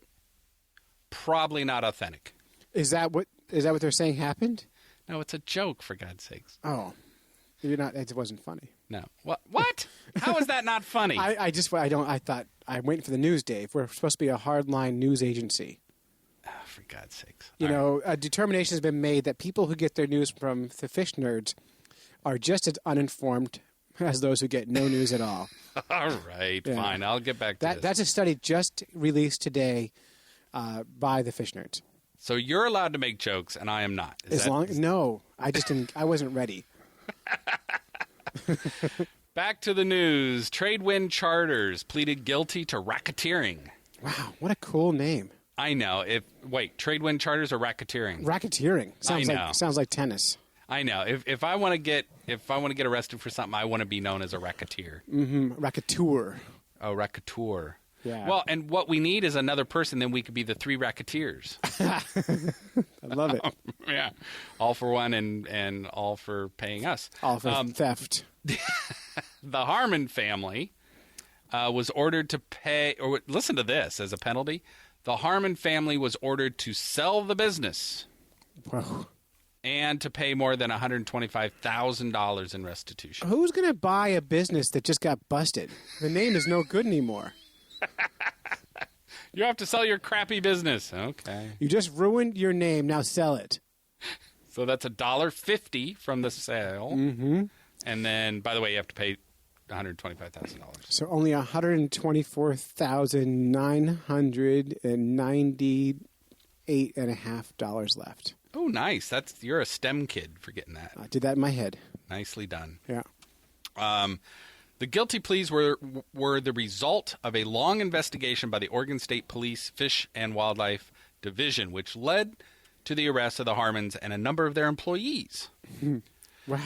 probably not authentic. Is that what they're saying happened? No, it's a joke, for God's sakes. Oh. It wasn't funny. No. What? How is that not funny? I thought I'm waiting for the news, Dave. We're supposed to be a hardline news agency. Oh, for God's sakes. A determination has been made that people who get their news from the fish nerds are just as uninformed as those who get no news at all. All right, fine. I'll get back to this. That's a study just released today by the fish nerds. So you're allowed to make jokes, and I am not. No, I just didn't. I wasn't ready. Back to the news. Tradewind Charters pleaded guilty to racketeering. Wow, what a cool name. I know. Tradewind Charters or racketeering? Racketeering. Sounds like tennis. I know. If I want to get arrested for something, I want to be known as a racketeer. Mm-hmm. Racketeur. Oh, racketeur. Yeah. Well, and what we need is another person. Then we could be the three racketeers. I love it. Yeah. All for one and all for paying us. All for theft. The Harmon family was ordered to pay, or listen to this, as a penalty. The Harmon family was ordered to sell the business. Whoa. And to pay more than $125,000 in restitution. Who's going to buy a business that just got busted? The name is no good anymore. You have to sell your crappy business. Okay. You just ruined your name. Now sell it. So that's $1.50 from the sale. Mm-hmm. And then, by the way, you have to pay $125,000. So only $124,998.5 left. Oh, nice. You're a STEM kid for getting that. I did that in my head. Nicely done. Yeah. The guilty pleas were the result of a long investigation by the Oregon State Police Fish and Wildlife Division, which led to the arrest of the Harmons and a number of their employees. Wow.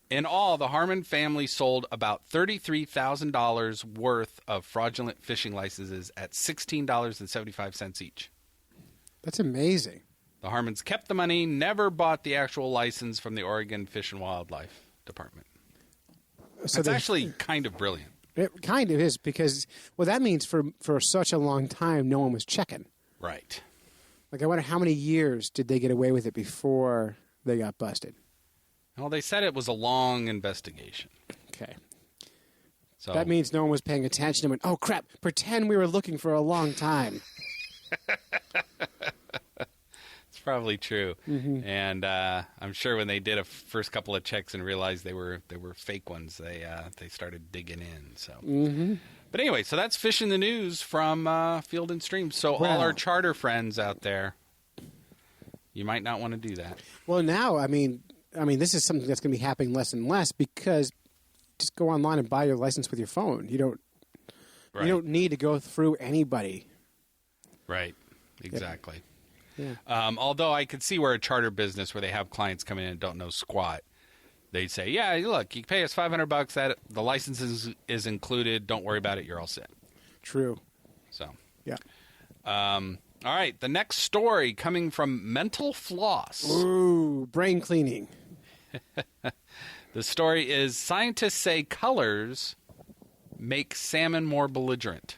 In all, the Harmon family sold about $33,000 worth of fraudulent fishing licenses at $16.75 each. That's amazing. The Harmons kept the money, never bought the actual license from the Oregon Fish and Wildlife Department. So it's actually kind of brilliant. It kind of is because, that means for such a long time, no one was checking. Right. Like, I wonder how many years did they get away with it before they got busted? Well, they said it was a long investigation. Okay. So that means no one was paying attention and went, oh, crap, pretend we were looking for a long time. It's probably true. Mm-hmm. And I'm sure when they did a first couple of checks and realized they were fake ones, they started digging in. So, mm-hmm. But anyway, so that's Fish in the News from Field and Stream. So all our charter friends out there, you might not want to do that. Well, now, I mean, this is something that's going to be happening less and less because just go online and buy your license with your phone. You don't need to go through anybody. Right. Exactly. Yeah. Although I could see where a charter business where they have clients come in and don't know squat, they'd say, yeah, look, you pay us $500, that the license is included. Don't worry about it. You're all set. True. So. Yeah. All right. The next story coming from Mental Floss. Ooh, brain cleaning. The story is scientists say colors make salmon more belligerent.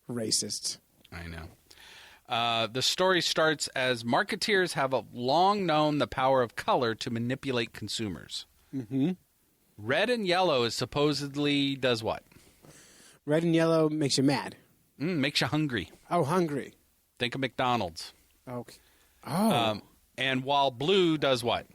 Racists. I know. The story starts as marketeers have long known the power of color to manipulate consumers. Mm-hmm. Red and yellow is supposedly does what? Red and yellow makes you mad. Makes you hungry. Oh, hungry. Think of McDonald's. Okay. Oh. And while blue does what?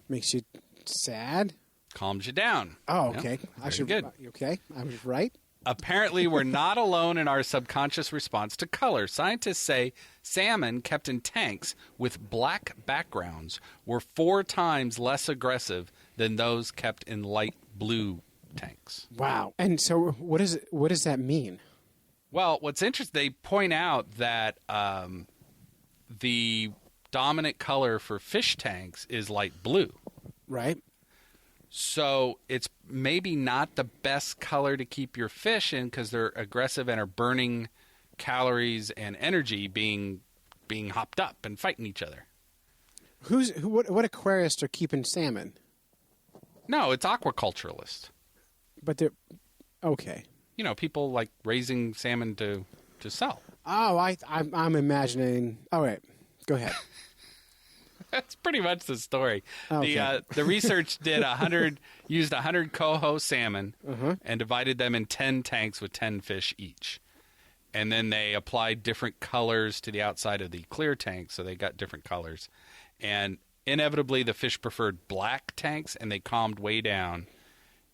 Makes you sad. Calms you down. Oh, okay. Very good. Okay, I was right. Apparently, we're not alone in our subconscious response to color. Scientists say salmon kept in tanks with black backgrounds were 4 times less aggressive than those kept in light blue tanks. Wow. And so what does that mean? Well, what's interesting, they point out that the dominant color for fish tanks is light blue. Right. So it's maybe not the best color to keep your fish in because they're aggressive and are burning calories and energy being hopped up and fighting each other. What aquarists are keeping salmon? No, it's aquaculturalist. But they're okay. You know, people like raising salmon to sell. Oh, I'm imagining. All right, go ahead. That's pretty much the story. Okay. The research used 100 coho salmon and divided them in 10 tanks with 10 fish each. And then they applied different colors to the outside of the clear tank, so they got different colors. And inevitably, the fish preferred black tanks, and they calmed way down.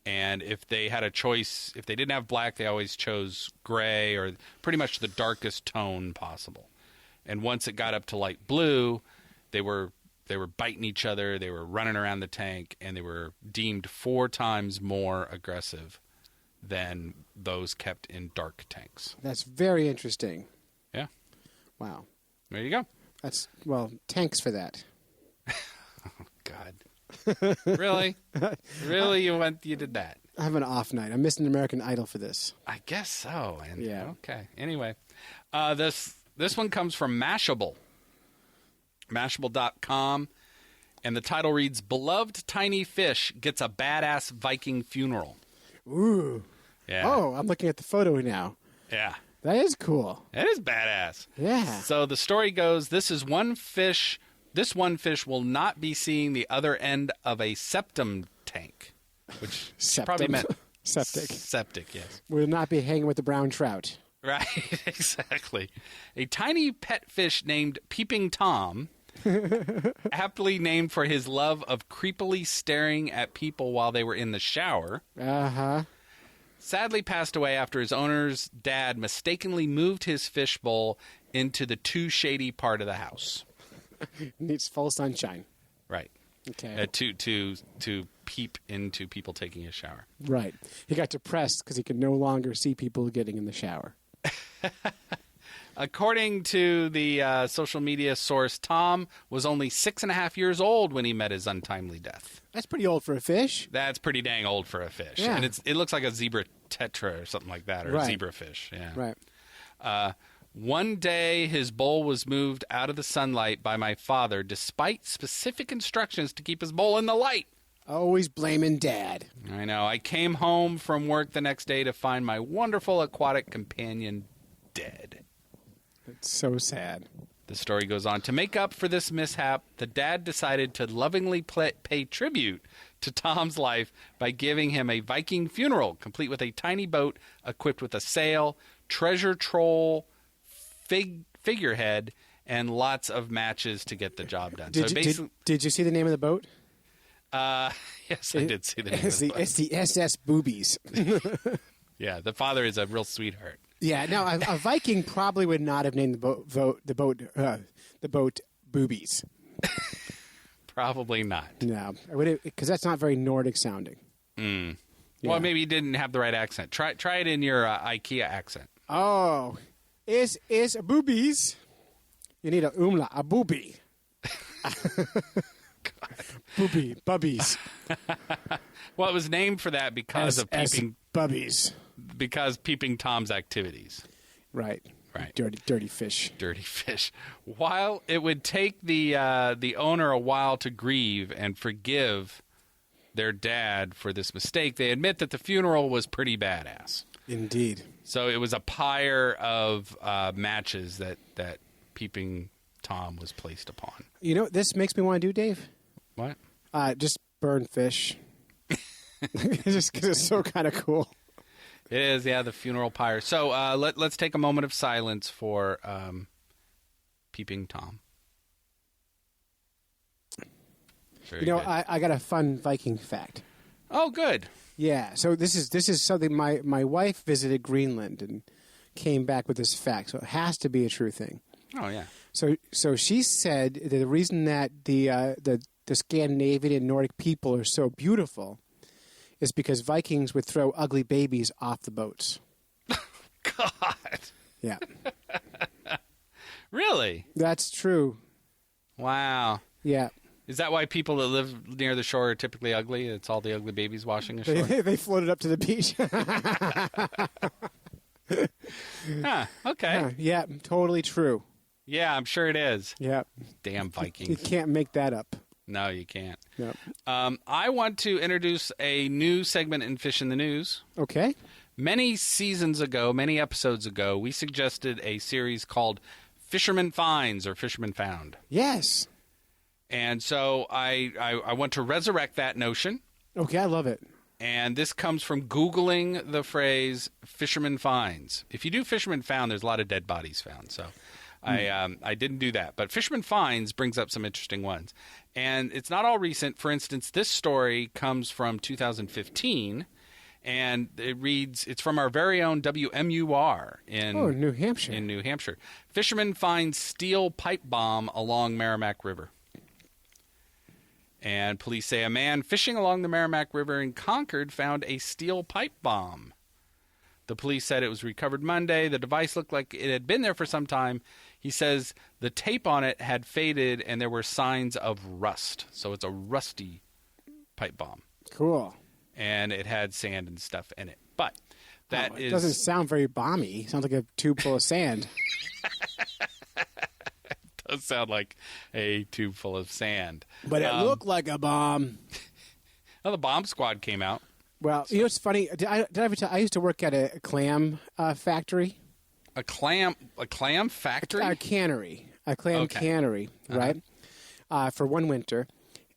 And if they had a choice, if they didn't have black, they always chose gray or pretty much the darkest tone possible. And once it got up to light blue, they were biting each other, they were running around the tank, and they were deemed 4 times more aggressive than those kept in dark tanks. That's very interesting. Yeah. Wow. There you go. That's, well, thanks for that. Oh, God. Really? Really? You did that? I have an off night. I'm missing American Idol for this. I guess so. And, yeah. Okay. Anyway, this one comes from Mashable. Mashable.com. And the title reads, Beloved Tiny Fish Gets a Badass Viking Funeral. Ooh. Yeah. Oh, I'm looking at the photo now. Yeah. That is cool. It is badass. Yeah. So the story goes, this one fish will not be seeing the other end of a septum tank. Which probably meant septic. Septic, yes. Will not be hanging with the brown trout. Right, exactly. A tiny pet fish named Peeping Tom, aptly named for his love of creepily staring at people while they were in the shower, sadly passed away after his owner's dad mistakenly moved his fish bowl into the too shady part of the house. Needs full sunshine. Right. Okay. To peep into people taking a shower. Right. He got depressed because he could no longer see people getting in the shower. According to the social media source, Tom was only 6.5 years old when he met his untimely death. That's pretty old for a fish. That's pretty dang old for a fish. Yeah. And it looks like a zebra tetra or something like that, or a zebra fish. Yeah. Right. One day, his bowl was moved out of the sunlight by my father, despite specific instructions to keep his bowl in the light. Always blaming Dad. I know. I came home from work the next day to find my wonderful aquatic companion dead. It's so sad. The story goes on. To make up for this mishap, the dad decided to lovingly pay tribute to Tom's life by giving him a Viking funeral, complete with a tiny boat equipped with a sail, treasure troll, figurehead, and lots of matches to get the job done. Did you see the name of the boat? Yes, I did see the name of the boat. It's the SS Boobies. Yeah, the father is a real sweetheart. Yeah, no, a Viking probably would not have named the boat Boobies. Probably not. No, because that's not very Nordic sounding. Mm. Yeah. Well, maybe you didn't have the right accent. Try it in your IKEA accent. Oh, is boobies? You need a umla, a boobie. Boobie, bubbies. Well, it was named for that because of peeping bubbies. Because Peeping Tom's activities. Right. Dirty fish. Dirty fish. While it would take the owner a while to grieve and forgive their dad for this mistake, they admit that the funeral was pretty badass. Indeed. So it was a pyre of matches that Peeping Tom was placed upon. You know what this makes me want to do, Dave? What? Just burn fish. Just because it's so kind of cool. It is, yeah, the funeral pyre. So let's take a moment of silence for Peeping Tom. Very good. I got a fun Viking fact. Oh, good. Yeah, so this is something my wife visited Greenland and came back with this fact, so it has to be a true thing. Oh, yeah. So she said that the reason that the Scandinavian and Nordic people are so beautiful is because Vikings would throw ugly babies off the boats. God. Yeah. Really? That's true. Wow. Yeah. Is that why people that live near the shore are typically ugly? It's all the ugly babies washing ashore? They floated up to the beach. Huh, okay. Yeah, totally true. Yeah, I'm sure it is. Yeah. Damn Vikings. You can't make that up. No, you can't. Yep. I want to introduce a new segment in Fish in the News. Okay. Many episodes ago, we suggested a series called Fisherman Finds or Fisherman Found. Yes. And so I want to resurrect that notion. Okay, I love it. And this comes from Googling the phrase Fisherman Finds. If you do Fisherman Found, there's a lot of dead bodies found. So I didn't do that. But Fisherman Finds brings up some interesting ones. And it's not all recent. For instance, this story comes from 2015. And it reads, it's from our very own WMUR in New Hampshire. In New Hampshire. Fishermen find steel pipe bomb along Merrimack River. And police say a man fishing along the Merrimack River in Concord found a steel pipe bomb. The police said it was recovered Monday. The device looked like it had been there for some time. He says the tape on it had faded and there were signs of rust. So it's a rusty pipe bomb. Cool. And it had sand and stuff in it. But it doesn't sound very bomby. It sounds like a tube full of sand. Does sound like a tube full of sand. But it looked like a bomb. Well, the bomb squad came out. Well, you know what's funny? Did I ever tell? I used to work at a clam factory. A clam factory? A cannery. A clam cannery, right? For one winter.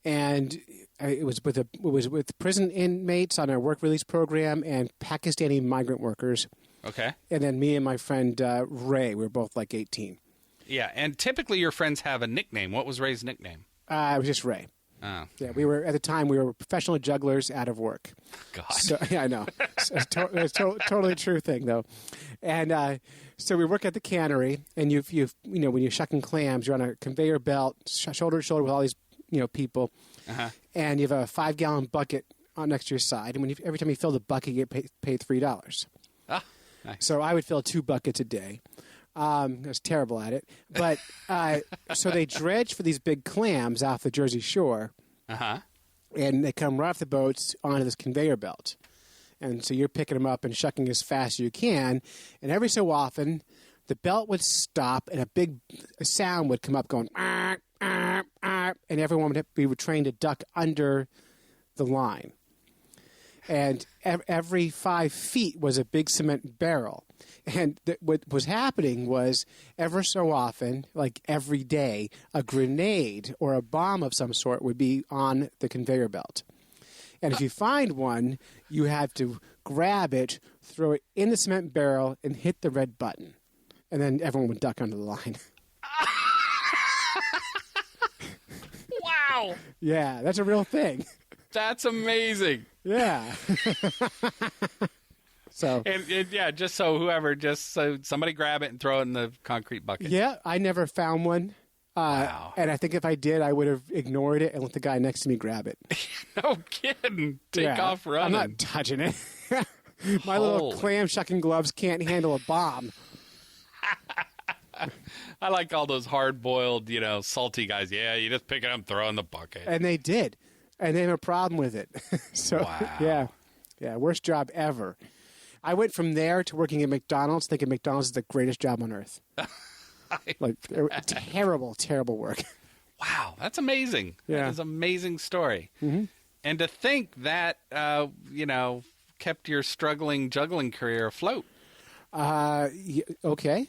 And it was with prison inmates on our work release program and Pakistani migrant workers. Okay. And then me and my friend Ray, we were both like 18. Yeah, and typically your friends have a nickname. What was Ray's nickname? It was just Ray. Oh. Yeah, at the time we were professional jugglers out of work. God. So, yeah, I know. It's totally a true thing though. And so we work at the cannery, and when you're shucking clams, you're on a conveyor belt, shoulder to shoulder with all these people, and you have a 5-gallon bucket on next to your side, and every time you fill the bucket, you get paid $3. Ah, nice. So I would fill 2 buckets a day. I was terrible at it. But so they dredge for these big clams off the Jersey Shore. And they come right off the boats onto this conveyor belt. And so you're picking them up and shucking as fast as you can. And every so often, the belt would stop and a big sound would come up going, and everyone would be trained to duck under the line. And every 5 feet was a big cement barrel. And what was happening was ever so often, like every day, a grenade or a bomb of some sort would be on the conveyor belt. And if you find one, you have to grab it, throw it in the cement barrel, and hit the red button. And then everyone would duck under the line. Wow. Yeah, that's a real thing. That's amazing. Yeah. So and just so somebody grab it and throw it in the concrete bucket. Yeah, I never found one. Wow. And I think if I did, I would have ignored it and let the guy next to me grab it. No kidding. Take off running. I'm not touching it. My little clam shucking gloves can't handle a bomb. I like all those hard-boiled, salty guys. Yeah, you just pick it up, throw it in the bucket. And they did. And they have a problem with it. So, wow. Yeah, worst job ever. I went from there to working at McDonald's, thinking McDonald's is the greatest job on earth. Terrible, terrible work. Wow, that's amazing. Yeah. That is an amazing story. Mm-hmm. And to think that, kept your struggling juggling career afloat. Okay.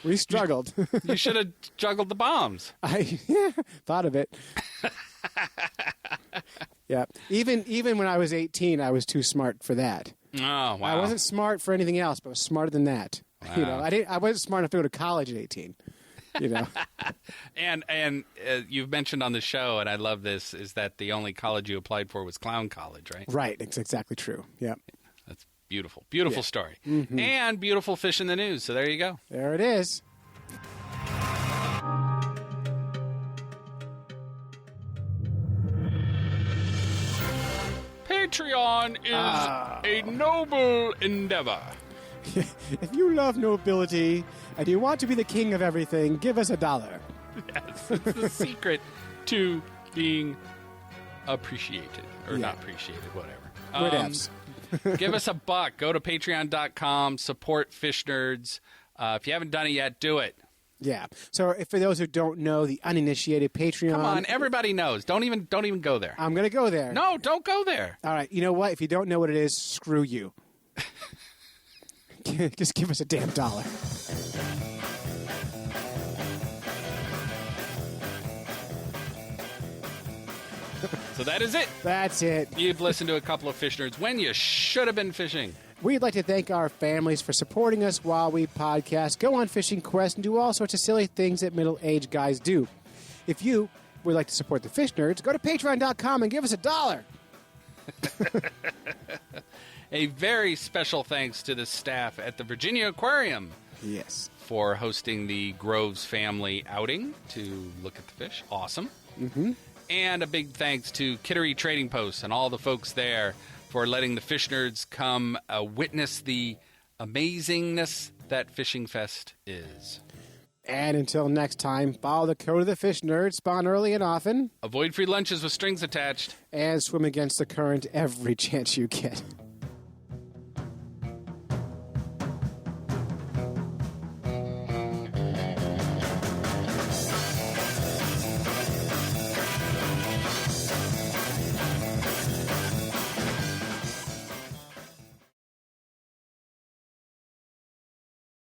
We struggled. You should have juggled the bombs. I thought of it. Yeah. Even when I was 18, I was too smart for that. Oh, wow. I wasn't smart for anything else, but I was smarter than that. Wow. I wasn't smart enough to go to college at 18. And you've mentioned on the show, and I love this, is that the only college you applied for was Clown College, right? Right. It's exactly true. Yeah. That's beautiful. Beautiful story. Mm-hmm. And beautiful fish in the news. So there you go. There it is. Patreon is a noble endeavor. If you love nobility and you want to be the king of everything, give us $1. Yes, it's the secret to being appreciated. Or not appreciated, whatever. Good F's. Give us $1. Go to patreon.com. Support Fish Nerds. If you haven't done it yet, do it. Yeah. So for those who don't know, the uninitiated Patreon. Come on, everybody knows. Don't even go there. I'm going to go there. No, don't go there. All right. You know what? If you don't know what it is, screw you. Just give us a damn $1. So that is it. That's it. You've listened to a couple of Fish Nerds when you should have been fishing. We'd like to thank our families for supporting us while we podcast, go on fishing quests, and do all sorts of silly things that middle-aged guys do. If you would like to support the Fish Nerds, go to patreon.com and give us $1. A very special thanks to the staff at the Virginia Aquarium. Yes. For hosting the Groves family outing to look at the fish. Awesome. Mm-hmm. And a big thanks to Kittery Trading Post and all the folks there for letting the Fish Nerds come witness the amazingness that Fishing Fest is. And until next time, follow the code of the Fish Nerds, spawn early and often. Avoid free lunches with strings attached. And swim against the current every chance you get.